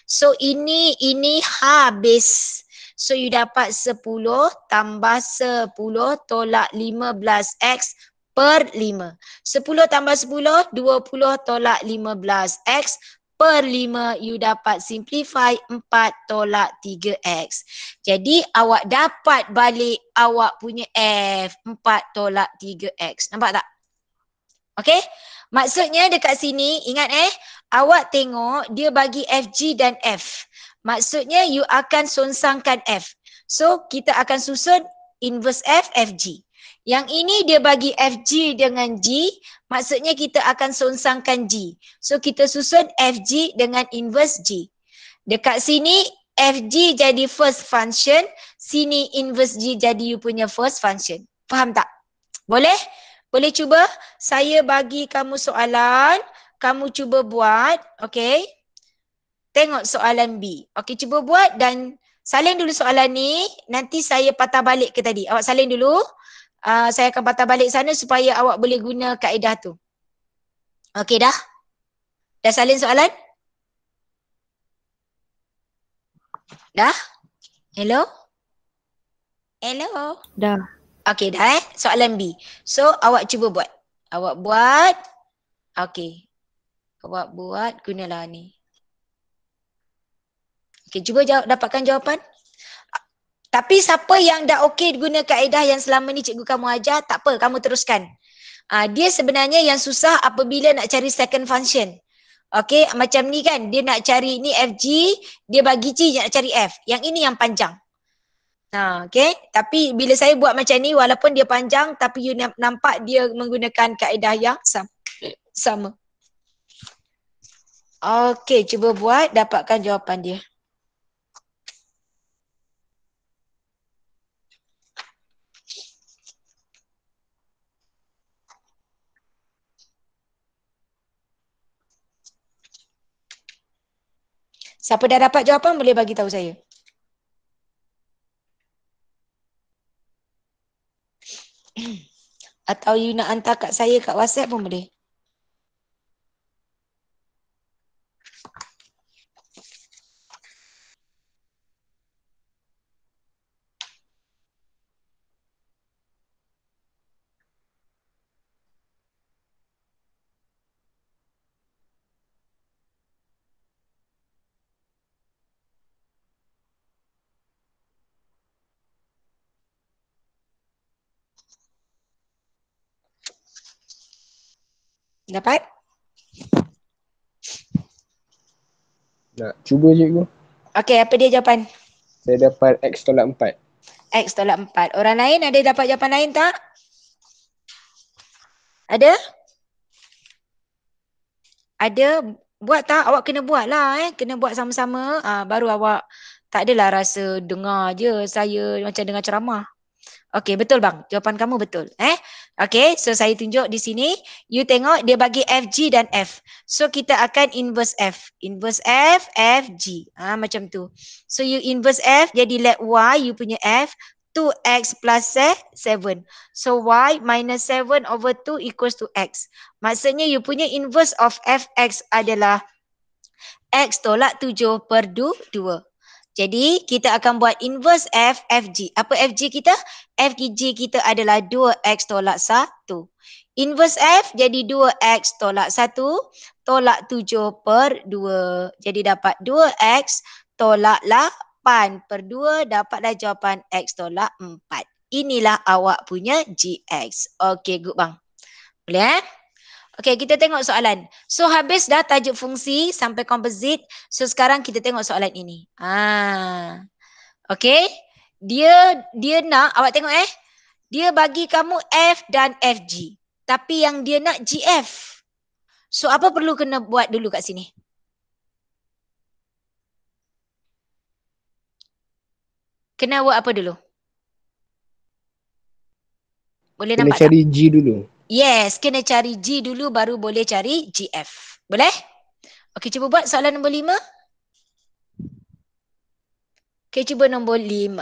So ini habis. So you dapat 10 tambah 10 tolak 15x per 5. 10 tambah 10, 20 tolak 15x per 5. You dapat simplify 4 tolak 3x. Jadi awak dapat balik awak punya F 4 tolak 3x. Nampak tak? Okey? Maksudnya dekat sini, ingat awak tengok dia bagi FG dan F. Maksudnya you akan sonsangkan F. So kita akan susun inverse F, FG. Yang ini dia bagi FG dengan G, maksudnya kita akan sonsangkan G. So kita susun FG dengan inverse G. Dekat sini FG jadi first function, sini inverse G jadi you punya first function. Faham tak? Boleh? Boleh cuba? Saya bagi kamu soalan, kamu cuba buat, okey? Tengok soalan B. Okey, cuba buat dan salin dulu soalan ni, nanti saya patah balik ke tadi. Awak salin dulu. Saya akan patah balik sana supaya awak boleh guna kaedah tu. Okey dah? Dah salin soalan? Dah? Hello? Hello? Dah. Okey dah soalan B. So awak cuba buat. Awak buat. Okey. Awak buat gunalah ni. Okey, cuba dapatkan jawapan. Tapi siapa yang dah okey guna kaedah yang selama ni cikgu kamu ajar, tak apa, kamu teruskan. Dia sebenarnya yang susah apabila nak cari second function. Okey, macam ni kan, dia nak cari ni FG, dia bagi G, nak cari F. Yang ini yang panjang. Okey, tapi bila saya buat macam ni, walaupun dia panjang, tapi you nampak dia menggunakan kaedah yang sama. Okey, cuba buat, dapatkan jawapan dia. Siapa dah dapat jawapan boleh bagi tahu saya. Atau you nak hantar kat saya kat WhatsApp pun boleh. Dapat? Nak cuba cikgu. Okey, apa dia jawapan? Saya dapat X tolak 4. X tolak 4. Orang lain ada dapat jawapan lain tak? Ada? Ada? Buat tak? Awak kena buat lah Kena buat sama-sama. Baru awak tak adalah rasa dengar je saya macam dengar ceramah. Okey, betul bang. Jawapan kamu betul. Okey, so saya tunjuk di sini. You tengok dia bagi FG dan F. So kita akan inverse F. Inverse F, FG. Macam tu. So you inverse F, jadi let Y you punya F 2x plus 7. So y minus 7 over 2 equals to x. Maksudnya you punya inverse of fx adalah x tolak 7 per 2. Jadi kita akan buat inverse fg. Apa fg kita? Fg kita adalah 2x tolak 1. Inverse f jadi 2x tolak 1 tolak 7 per 2. Jadi dapat 2x tolak 8 per 2 dapatlah jawapan x tolak 4. Inilah awak punya gx. Okey, good bang. Boleh Okey, kita tengok soalan. So habis dah tajuk fungsi sampai komposit. So sekarang kita tengok soalan ini. Okey. Dia nak awak tengok Dia bagi kamu F dan FG. Tapi yang dia nak GF. So apa perlu kena buat dulu kat sini? Kena buat apa dulu? Boleh Kena nampak cari tak? G dulu. Yes, kena cari G dulu baru boleh cari GF. Boleh? Okey, cuba buat soalan nombor 5. Okey, cuba nombor 5.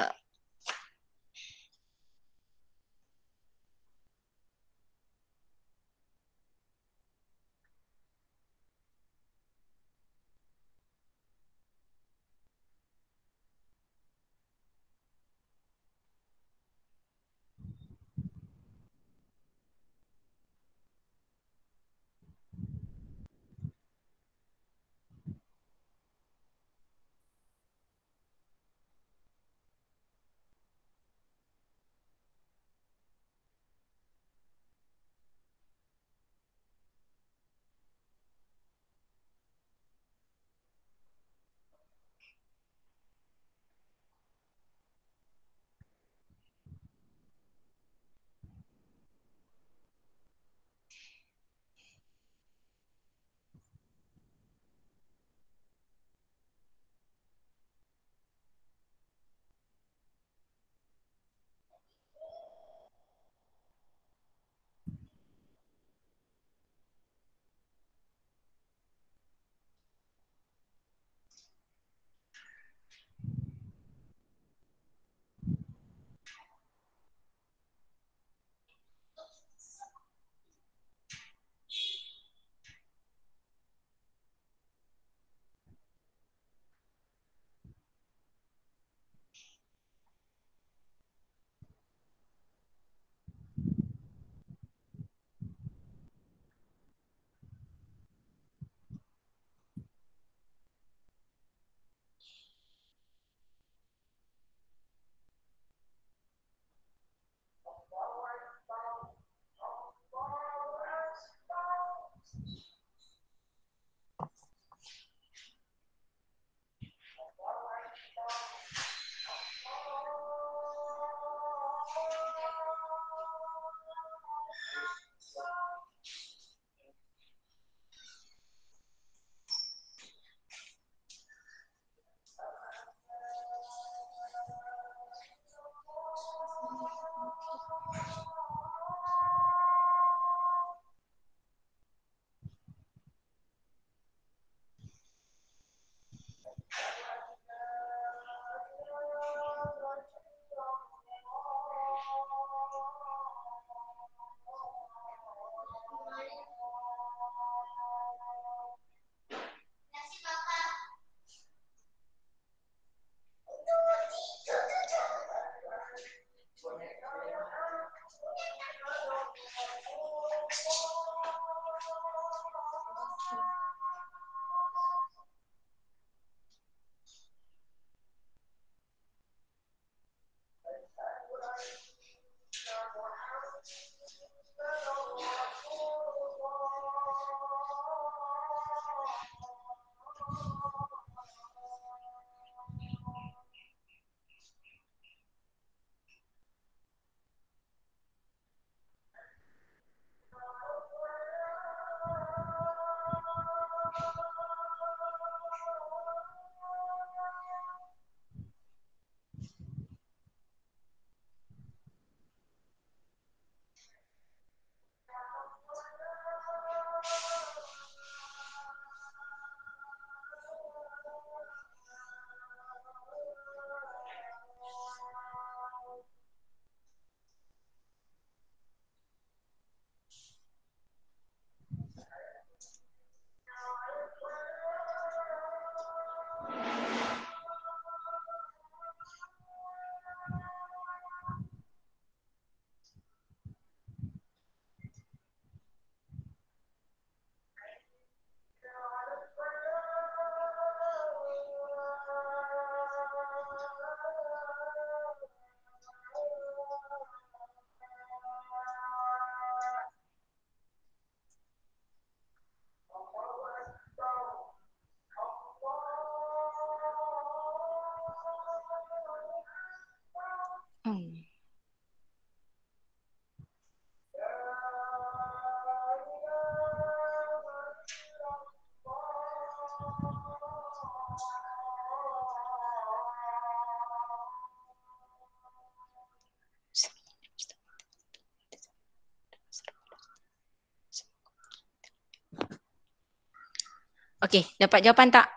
Okey, dapat jawapan tak?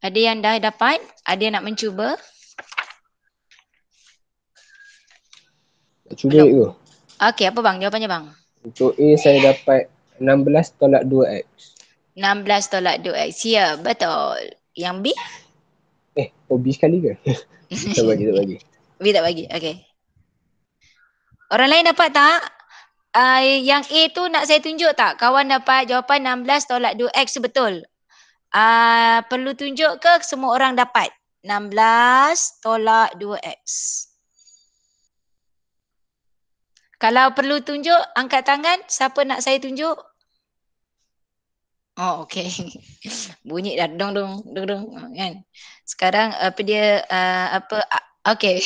Ada yang dah dapat? Ada yang nak mencuba? Nak cuba Belum. tu. Okey, apa bang jawapannya bang? Untuk A saya dapat 16 tolak 2X. 16 tolak 2x. Ya, betul. Yang B? B sekali ke? Tak bagi. B tak bagi. Okey. Orang lain dapat tak? Yang A tu nak saya tunjuk tak? Kawan dapat jawapan 16 tolak 2x betul. Perlu tunjuk ke semua orang dapat? 16 tolak 2x. Kalau perlu tunjuk, angkat tangan. Siapa nak saya tunjuk? Oh, okey. Bunyi dah dong kan. Sekarang apa dia okey.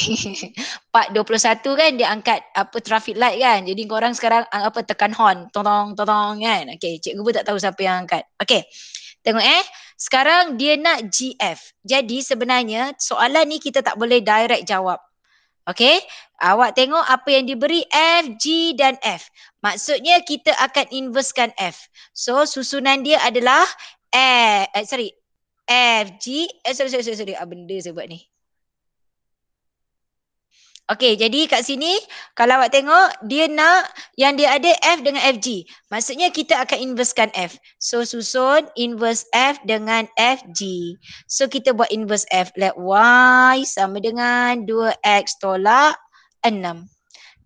Part 21 kan dia angkat apa traffic light kan. Jadi korang sekarang apa tekan horn tong kan. Okey, cikgu pun tak tahu siapa yang angkat. Okey. Tengok sekarang dia nak GF. Jadi sebenarnya soalan ni kita tak boleh direct jawab. Okey, awak tengok apa yang diberi F, G dan F. Maksudnya kita akan inversekan F. So susunan dia adalah F, G, sorry, benda saya buat ni. Okey, jadi kat sini kalau awak tengok dia nak yang dia ada F dengan FG. Maksudnya kita akan inversekan F. So susun inverse F dengan FG. So kita buat inverse F. Let Y sama dengan 2X tolak 6.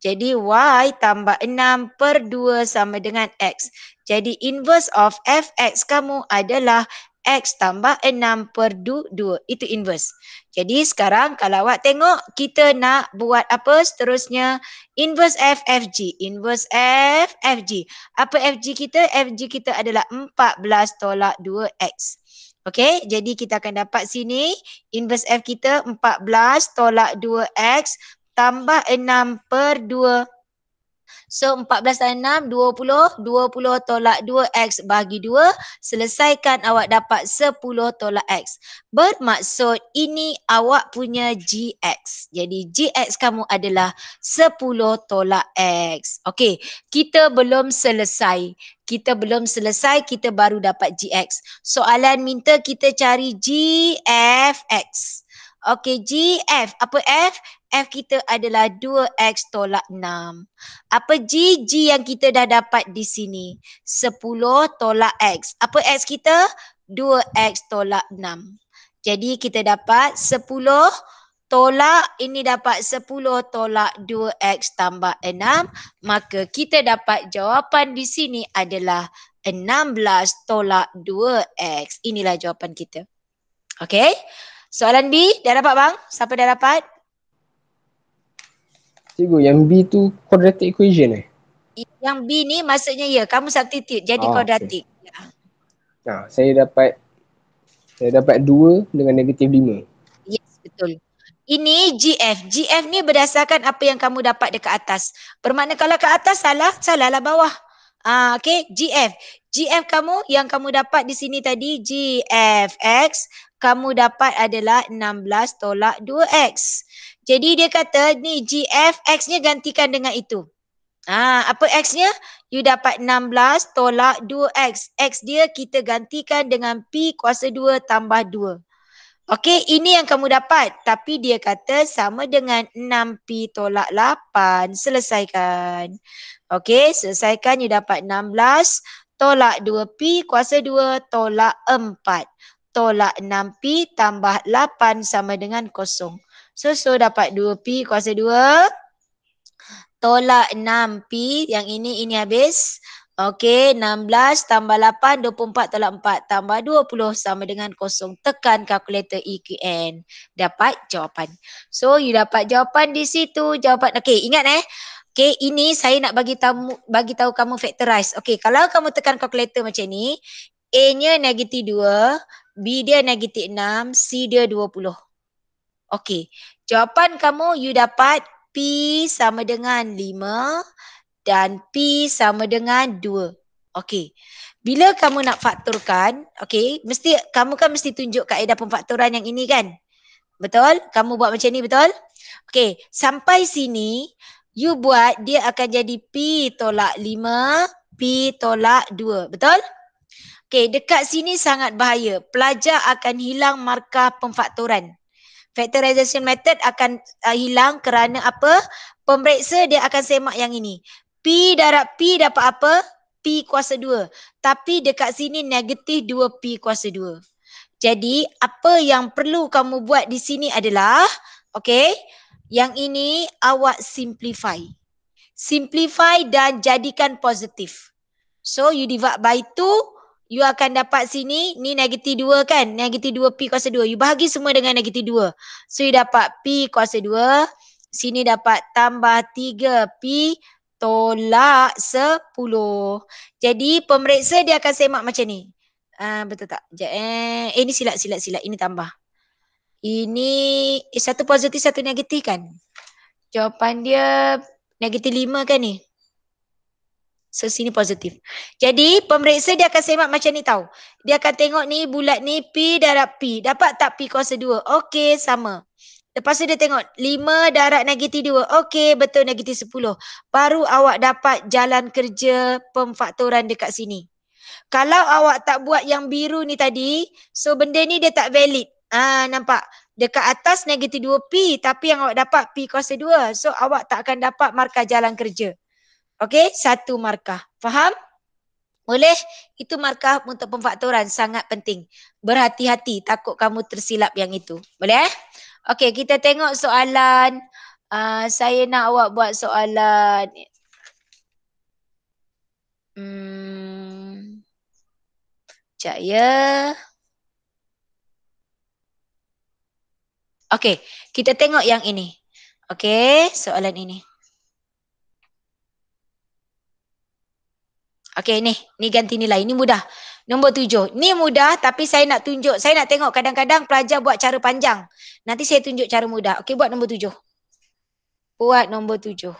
Jadi Y tambah 6 per 2 sama dengan X. Jadi inverse of Fx kamu adalah X tambah 6 per 2. Itu inverse. Jadi sekarang kalau awak tengok kita nak buat apa seterusnya? Inverse F, FG. Inverse F, FG. Apa FG kita? FG kita adalah 14 tolak 2X. Okey, jadi kita akan dapat sini inverse F kita 14 tolak 2X tambah 6 per 2. So 14 dan 6, 20. 20 tolak 2X bagi 2. Selesaikan awak dapat 10 tolak X. Bermaksud ini awak punya GX. Jadi GX kamu adalah 10 tolak X. Okey, kita belum selesai. Kita baru dapat GX. Soalan minta kita cari GFX. Okey, GF. Apa F? F kita adalah 2X tolak 6. Apa G? G yang kita dah dapat di sini. 10 tolak X. Apa X kita? 2X tolak 6. Jadi kita dapat 10 tolak, ini dapat 10 tolak 2X tambah 6. Maka kita dapat jawapan di sini adalah 16 tolak 2X. Inilah jawapan kita. Okey. Soalan B, dah dapat bang? Siapa dah dapat? Cikgu, yang B tu quadratic equation Yang B ni maksudnya ya, kamu substitute jadi kuadratik. Okay. Saya dapat 2 dengan negatif 5. Yes, betul. Ini GF. GF ni berdasarkan apa yang kamu dapat dekat atas. Bermakna kalau ke atas salahlah bawah. Okey, GF. GF kamu yang kamu dapat di sini tadi GFX, kamu dapat adalah 16 tolak 2X. Jadi dia kata ni GFX-nya gantikan dengan itu. Apa X-nya? You dapat 16 tolak 2X. X dia kita gantikan dengan P kuasa 2 tambah 2. Okey, ini yang kamu dapat. Tapi dia kata sama dengan 6P tolak 8. Selesaikan. Okey, selesaikan. You dapat 16 tolak 2P kuasa 2 tolak 4. Tolak 6P tambah 8 sama dengan 0. So dapat 2P kuasa 2. Tolak 6P. Yang ini habis. Okey, 16 tambah 8, 24 tolak 4 tambah 20 sama dengan 0. Tekan kalkulator EQN. Dapat jawapan. So, you dapat jawapan di situ. Jawapan. Okey, ingat Okey, ini saya nak bagi tahu kamu factorize. Okey, kalau kamu tekan kalkulator macam ni, A-nya negatif 2, B dia negatif 6, C dia 20. Okey, jawapan kamu you dapat P sama dengan 5 dan P sama dengan 2. Okey. Bila kamu nak faktorkan, okey, kamu mesti tunjuk kaedah pemfaktoran yang ini kan? Betul? Kamu buat macam ni, betul? Okey, sampai sini you buat dia akan jadi P tolak 5 P tolak 2. Betul? Okey, dekat sini sangat bahaya. Pelajar akan hilang markah pemfaktoran. Factorization method akan hilang kerana apa? Pemeriksa dia akan semak yang ini. P darab P dapat apa? P kuasa 2. Tapi dekat sini negatif 2P kuasa 2. Jadi apa yang perlu kamu buat di sini adalah, okey, yang ini awak simplify. Simplify dan jadikan positif. So you divide by 2, you akan dapat sini, ni negatif 2 kan? Negatif 2P kuasa 2. You bahagi semua dengan negatif 2. So you dapat P kuasa 2. Sini dapat tambah 3P tolak 10. Jadi pemeriksa dia akan semak macam ni. Betul tak? Ini silap. Ini tambah. Ini satu positif, satu negatif kan? Jawapan dia negatif 5 kan ni? So sini positif. Jadi pemeriksa dia akan semak macam ni tau. Dia akan tengok ni bulat ni P darab P. Dapat tak P kuasa 2? Okey, sama. Lepas tu dia tengok 5 darab negatif 2. Okey, betul negatif 10. Baru awak dapat jalan kerja pemfaktoran dekat sini. Kalau awak tak buat yang biru ni tadi, so benda ni dia tak valid. Nampak? Dekat atas negatif 2P tapi yang awak dapat P kuasa 2. So awak tak akan dapat markah jalan kerja. Okey, 1 markah. Faham? Boleh? Itu markah untuk pemfaktoran. Sangat penting. Berhati-hati. Takut kamu tersilap yang itu. Boleh? Okey, kita tengok soalan. Saya nak awak buat soalan. Sekejap ya. Okey, kita tengok yang ini. Okey, soalan ini. Okey, ni ganti nilai. Ini mudah. Nombor 7. Ni mudah tapi saya nak tunjuk. Saya nak tengok kadang-kadang pelajar buat cara panjang. Nanti saya tunjuk cara mudah. Okey, buat nombor 7. Buat nombor 7.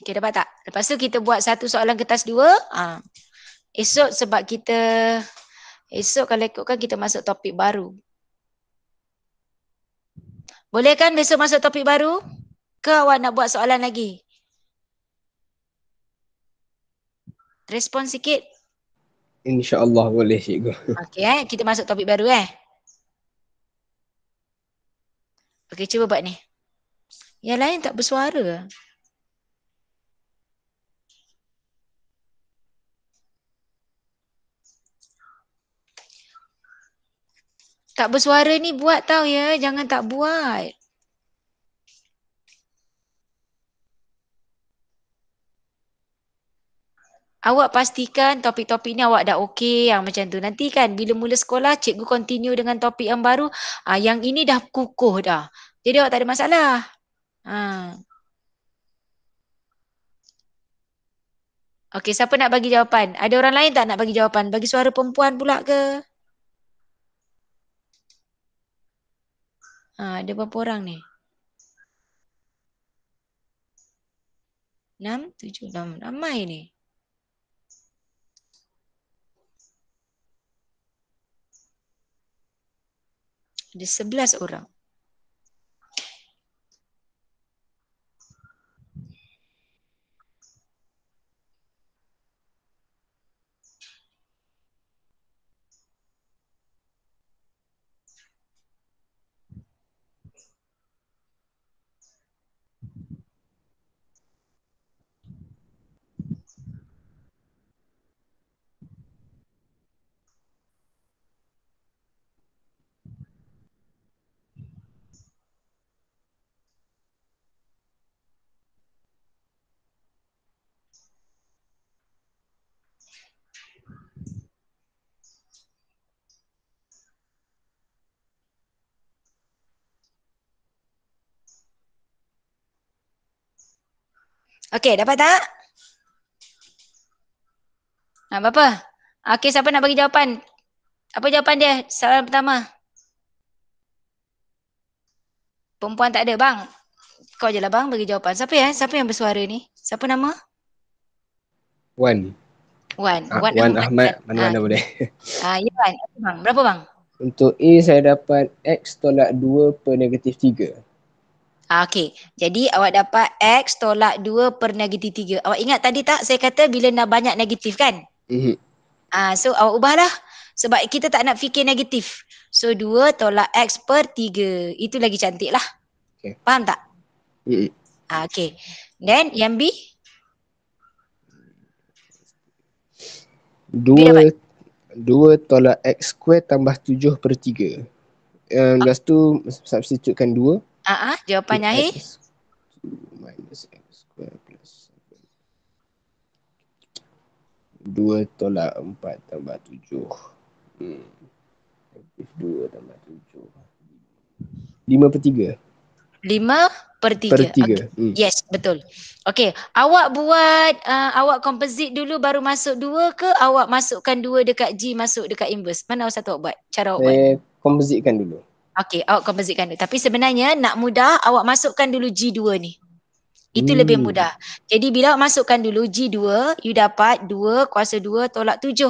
Okey, dapat tak? Lepas tu kita buat satu soalan kertas 2. Esok sebab kita, esok kalau ikutkan kita masuk topik baru. Boleh kan besok masuk topik baru? Ke awak nak buat soalan lagi? Respon sikit. InsyaAllah boleh cikgu. Okey, kita masuk topik baru Okey, cuba buat ni. Yang lain tak bersuara. Tak bersuara ni buat tau ya, jangan tak buat. Awak pastikan topik-topik ni awak dah okey yang macam tu. Nanti kan bila mula sekolah cikgu continue dengan topik yang baru, yang ini dah kukuh dah. Jadi awak tak ada masalah. Okey, siapa nak bagi jawapan? Ada orang lain tak nak bagi jawapan? Bagi suara perempuan pula ke? Ada berapa orang ni? 6, 7, 6. Ramai ni. Ada 11 orang. Okey, dapat tak? Berapa? Okey, siapa nak bagi jawapan? Apa jawapan dia? Soalan pertama. Perempuan tak ada, bang. Kau je lah bang bagi jawapan. Siapa ya? Siapa yang bersuara ni? Siapa nama? Wan. Wan. Wan Ahmad. Mana-mana boleh. Ya Wan. Okay, bang. Berapa bang? Untuk A saya dapat X tolak 2 per negatif 3. Okey. Jadi awak dapat X tolak 2 per negatif 3. Awak ingat tadi tak saya kata bila dah banyak negatif kan? So awak ubahlah. Sebab kita tak nak fikir negatif. So 2 tolak X per 3. Itu lagi cantik lah. Okay. Faham tak? Okey. Then yang B? 2 tolak X square tambah 7 per 3. Lepas tu substitutekan 2. Jawapannya akhir? X minus X square plus 2 tolak 4 tambah 7. 2 tambah 7. 5 per 3. 5 per 3. Per 3. Okay. Yes, betul. Okey, awak buat awak composite dulu baru masuk 2 ke awak masukkan 2 dekat G masuk dekat inverse? Mana satu awak buat? Cara awak buat? Saya compositekan dulu. Okey, awak compositekan dulu. Tapi sebenarnya nak mudah awak masukkan dulu G2 ni. Itu lebih mudah. Jadi bila awak masukkan dulu G2, you dapat 2 kuasa 2 tolak 7.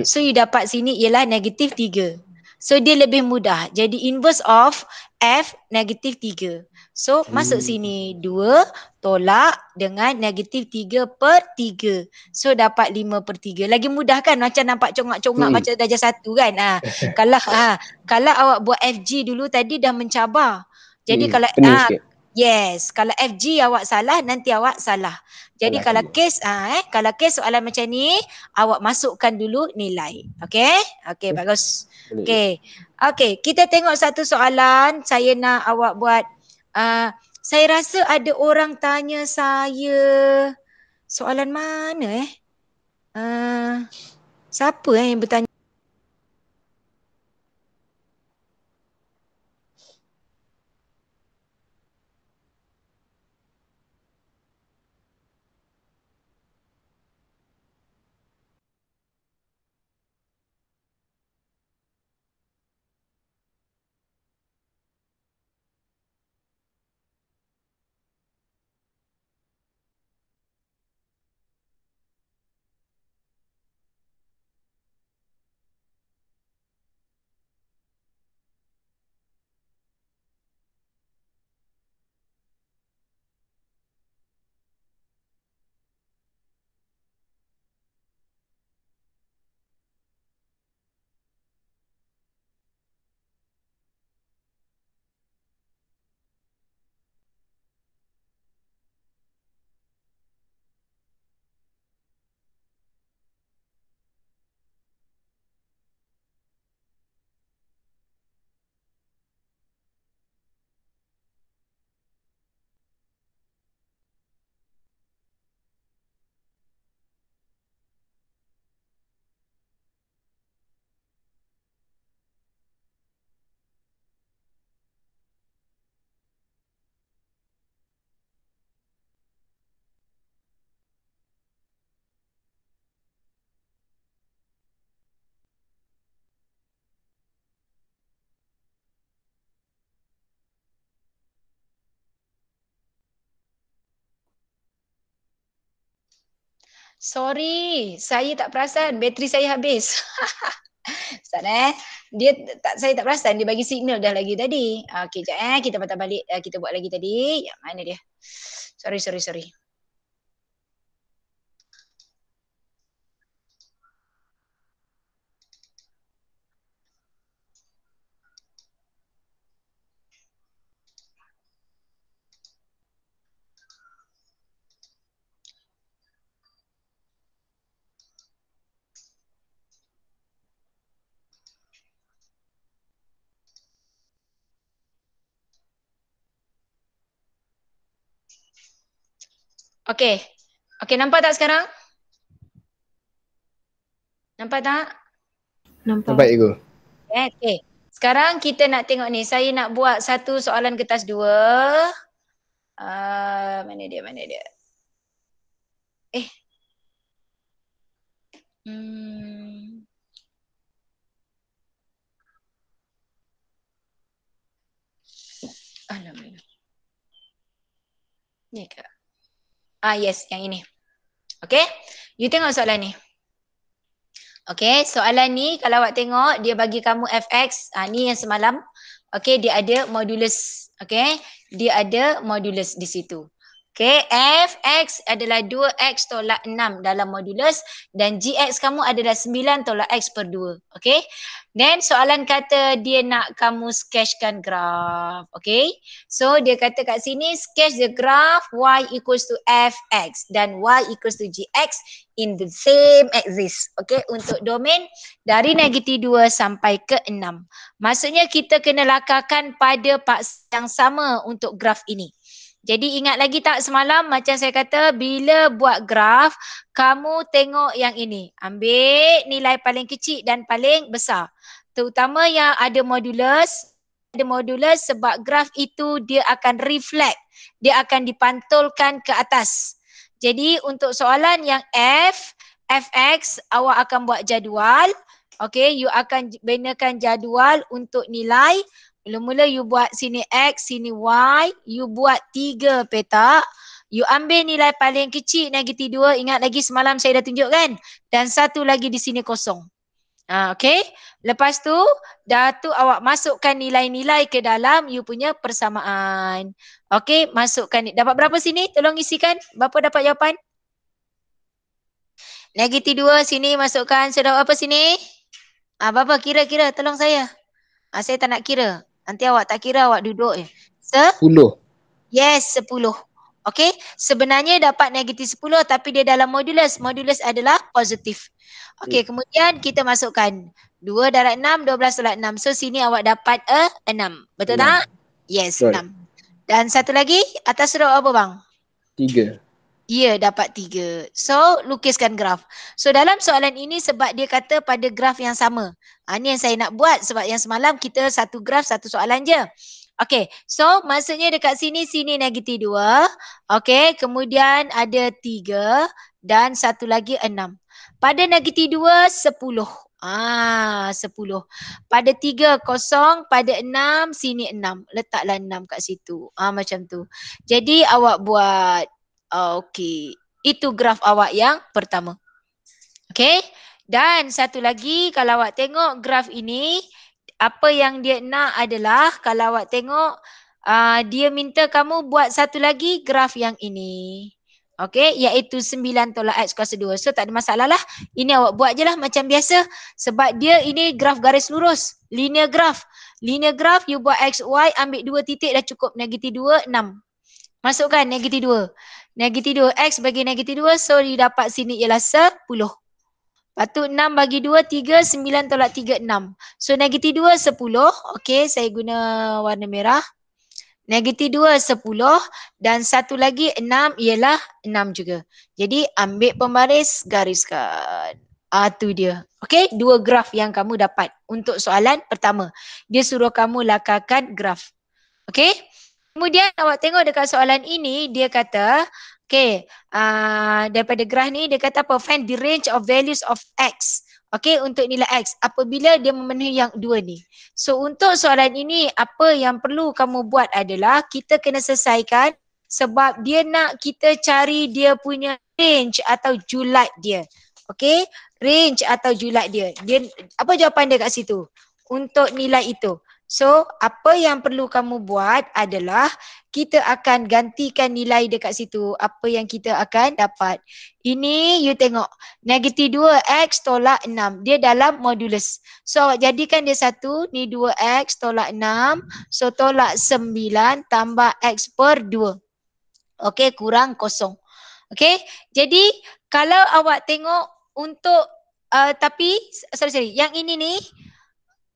So you dapat sini ialah negatif 3. So dia lebih mudah. Jadi inverse of F negatif 3. So masuk sini 2 tolak dengan negatif 3 per 3. So dapat 5 per 3. Lagi mudah kan? Macam nampak congak-congak macam darjah 1 kan? Kalau awak buat FG dulu tadi dah mencabar. Jadi kalau yes, kalau FG awak salah nanti awak salah. Jadi kalau kes soalan macam ni awak masukkan dulu nilai. Okey, bagus. Okey, kita tengok satu soalan saya nak awak buat. Saya rasa ada orang tanya saya soalan mana siapa yang bertanya? Sorry, saya tak perasan bateri saya habis. Ustaz saya tak perasan dia bagi signal dah lagi tadi. Okey, jap kita patah balik kita buat lagi tadi. Yang mana dia? Sorry. Okey, nampak tak sekarang? Nampak tak? Nampak. Cikgu. Okey. Sekarang kita nak tengok ni. Saya nak buat satu soalan kertas 2. Mana dia? Alhamdulillah. Ni ke? Yes, yang ini. Okay, you tengok soalan ni. Okay, soalan ni kalau awak tengok dia bagi kamu fx, ni yang semalam. Okay, dia ada modulus. Okay, dia ada modulus di situ. Okay, fx adalah 2x tolak 6 dalam modulus dan gx kamu adalah 9 tolak x per 2. Okay, then soalan kata dia nak kamu sketchkan graf. Okay, so dia kata kat sini sketch the graph y equals to fx dan y equals to gx in the same axis. Okay, untuk domain dari -2 sampai ke 6. Maksudnya kita kena lakarkan pada paksa yang sama untuk graf ini. Jadi ingat lagi tak semalam macam saya kata bila buat graf, kamu tengok yang ini. Ambil nilai paling kecil dan paling besar. Terutama yang ada modulus. Ada modulus sebab graf itu dia akan reflect. Dia akan dipantulkan ke atas. Jadi untuk soalan yang fx, awak akan buat jadual. Okay, you akan binakan jadual untuk nilai. Mula-mula you buat sini X, sini Y, you buat 3 petak. You ambil nilai paling kecil -2, ingat lagi semalam saya dah tunjukkan. Dan satu lagi di sini kosong. Okay, lepas tu, dah tu awak masukkan nilai-nilai ke dalam you punya persamaan. Okay, masukkan. Dapat berapa sini? Tolong isikan. Berapa dapat jawapan? -2 sini masukkan. So dapat apa sini? Berapa? Kira-kira tolong saya. Saya tak nak kira. Nanti awak tak kira, awak duduk je. 10. Yes, 10. Okay, sebenarnya dapat -10 tapi dia dalam modulus. Modulus adalah positif. Okay, kemudian kita masukkan 2 darab 6, 12 tolak 6. So sini awak dapat 6. Betul 6. tak? Yes, 6. Dan satu lagi, atas huruf apa bang? 3. Ya, dapat 3. So, lukiskan graf. So, dalam soalan ini sebab dia kata pada graf yang sama. Ini yang saya nak buat sebab yang semalam kita satu graf, satu soalan je. Okay, so maksudnya dekat sini, sini -2. Okay, kemudian ada 3 dan satu lagi 6. Pada -2, 10. 10. Pada 3, 0. Pada 6, sini 6. Letaklah 6 kat situ. Macam tu. Jadi, awak buat... Okey, itu graf awak yang pertama. Okey, dan satu lagi kalau awak tengok graf ini, apa yang dia nak adalah kalau awak tengok dia minta kamu buat satu lagi graf yang ini. Okey, iaitu 9 tolak X kuasa 2. So tak ada masalah lah. Ini awak buat je lah macam biasa. Sebab dia ini graf garis lurus. Linear graph. Linear graph you buat X, Y, ambil 2 titik dah cukup. -2, 6. Masukkan -2. -2, X bagi -2, so you dapat sini ialah 10. Lepas tu 6 bagi 2, 3, 9 tolak 3, 6. So -2, 10. Okey, saya guna warna merah. -2, 10 dan satu lagi 6 ialah 6 juga. Jadi ambil pembaris, gariskan. Tu dia. Okey, 2 graf yang kamu dapat untuk soalan pertama. Dia suruh kamu lakarkan graf. Okey. Kemudian awak tengok dekat soalan ini, dia kata, okay, daripada graf ni, dia kata apa? Find the range of values of X. Okay, untuk nilai X. Apabila dia memenuhi yang 2 ni. So, untuk soalan ini, apa yang perlu kamu buat adalah, kita kena selesaikan sebab dia nak kita cari dia punya range atau julat dia. Okay, range atau julat dia. Apa jawapan dia kat situ? Untuk nilai itu. So, apa yang perlu kamu buat adalah kita akan gantikan nilai dekat situ. Apa yang kita akan dapat. Ini you tengok. -2X tolak 6. Dia dalam modulus. So, jadikan dia 1. Ni 2X tolak 6. So, tolak 9 tambah X per 2. Okey, kurang 0. Okey, jadi kalau awak tengok untuk, tapi, sorry. Yang ini ni,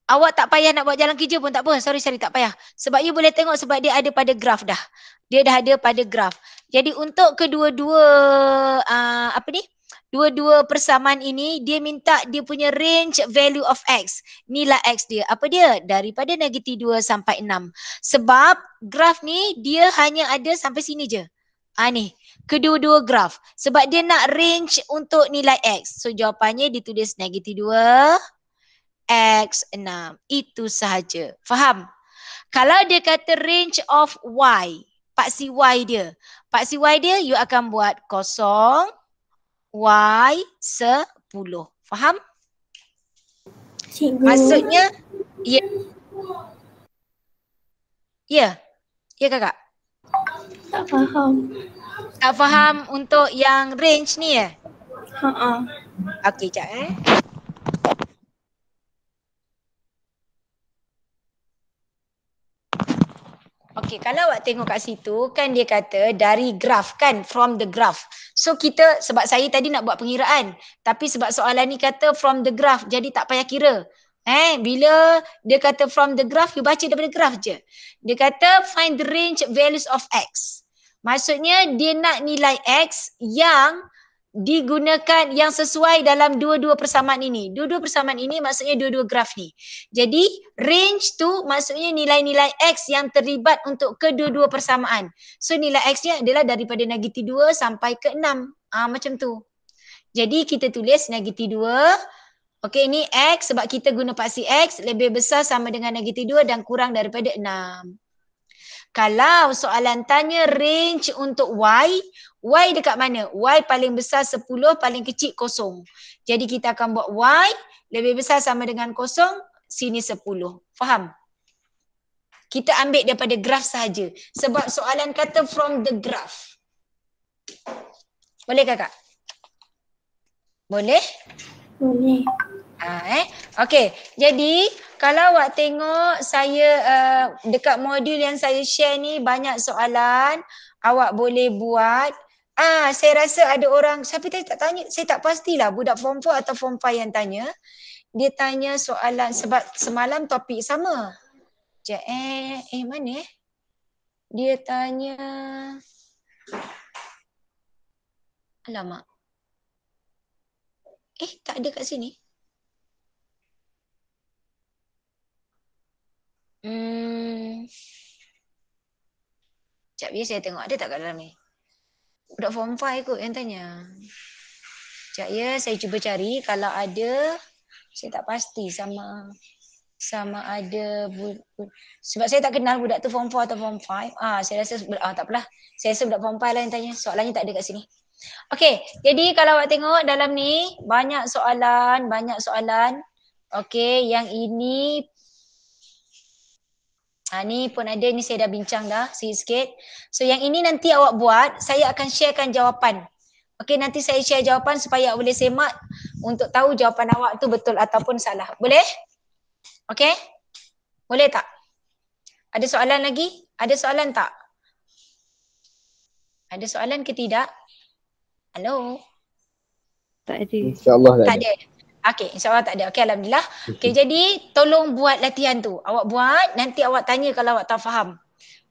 awak tak payah nak buat jalan kerja pun tak apa. Sorry, tak payah. Sebab you boleh tengok sebab dia ada pada graf dah. Dia dah ada pada graf. Jadi untuk kedua-dua dua-dua persamaan ini, dia minta dia punya range value of X. Nilai X dia. Apa dia? Daripada -2 sampai 6. Sebab graf ni dia hanya ada sampai sini je. Ni. kedua-dua graf. Sebab dia nak range untuk nilai X. So jawapannya ditulis -2, X6. Itu sahaja. Faham? Kalau dia kata range of Y, paksi Y dia. Paksi Y dia, you akan buat 0, Y 10. Faham? Cikgu. Maksudnya, ya. Ya. Ya kakak? Tak faham. Tak faham untuk yang range ni ya? Ha. Okey, sekejap Okey, kalau awak tengok kat situ kan dia kata dari graph kan, from the graph. So kita, sebab saya tadi nak buat pengiraan, tapi sebab soalan ni kata from the graph, jadi tak payah kira. Bila dia kata from the graph, you baca daripada graph je. Dia kata find the range values of X. Maksudnya dia nak nilai X yang digunakan, yang sesuai dalam dua-dua persamaan ini. Dua-dua persamaan ini maksudnya dua-dua graf ni. Jadi range tu maksudnya nilai-nilai X yang terlibat untuk kedua-dua persamaan. So nilai X ni adalah daripada -2 sampai ke 6. Macam tu. Jadi kita tulis -2. Okey, ni X sebab kita guna paksi X lebih besar sama dengan -2 dan kurang daripada 6. Kalau soalan tanya range untuk Y, Y dekat mana? Y paling besar 10, paling kecil 0. Jadi kita akan buat Y lebih besar sama dengan 0, sini 10. Faham? Kita ambil daripada graf sahaja. Sebab soalan kata from the graph. Boleh kakak? Boleh? Boleh. Okey, jadi kalau awak tengok saya dekat modul yang saya share ni banyak soalan awak boleh buat. Saya rasa ada orang, siapa tadi tak tanya, saya tak pastilah budak form 4 atau form 5 yang tanya. Dia tanya soalan sebab semalam topik sama. Mana Dia tanya, alamak. Tak ada kat sini. Sekejap ya, saya tengok ada tak kat dalam ni. Budak form 5 kot yang tanya. Sekejap ya, saya cuba cari. Kalau ada, saya tak pasti sama ada sebab saya tak kenal budak tu form 4 atau form 5. Saya rasa tak apalah. Saya rasa budak form 5 lah yang tanya. Soalannya tak ada kat sini. Okey, jadi kalau awak tengok dalam ni banyak soalan. Okey, yang ini ni pun ada, ni saya dah bincang dah sikit-sikit. So yang ini nanti awak buat, saya akan sharekan jawapan. Okey, nanti saya share jawapan supaya awak boleh semak untuk tahu jawapan awak tu betul ataupun salah. Boleh? Okey? Boleh tak? Ada soalan lagi? Ada soalan tak? Ada soalan ke tidak? Halo? Tak ada. InsyaAllah tak ada. Okey, insyaAllah tak ada. Okey, alhamdulillah. Okey, jadi tolong buat latihan tu. Awak buat, nanti awak tanya kalau awak tak faham.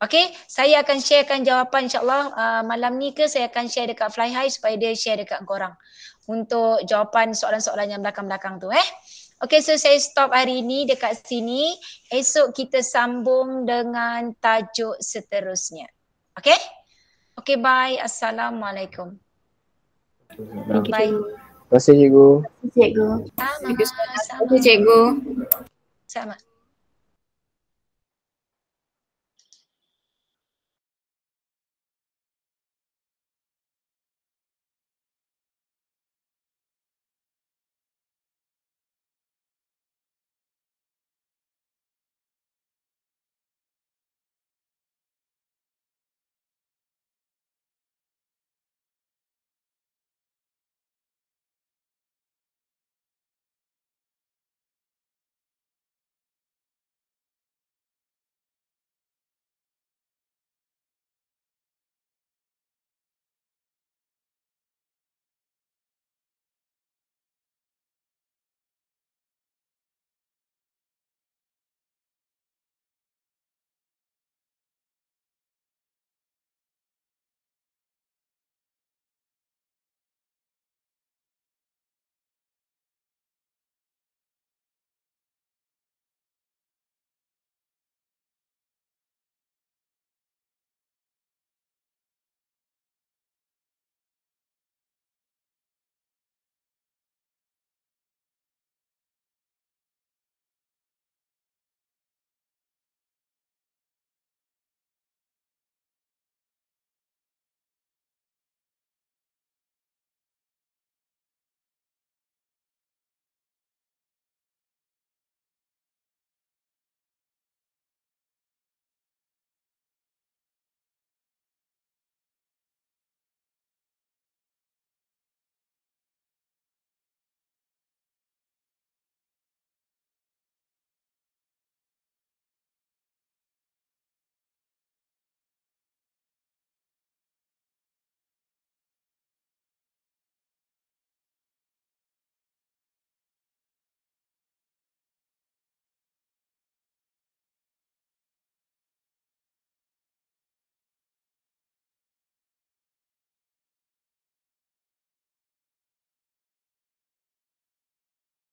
Okey, saya akan sharekan jawapan insyaAllah malam ni ke saya akan share dekat Fly High supaya dia share dekat korang. Untuk jawapan soalan-soalan yang belakang-belakang tu Okey, so saya stop hari ni dekat sini. Esok kita sambung dengan tajuk seterusnya. Okey? Okey, bye. Assalamualaikum. Bye. Terima kasih cikgu. Cikgu. Sama. Cikgu. Sama.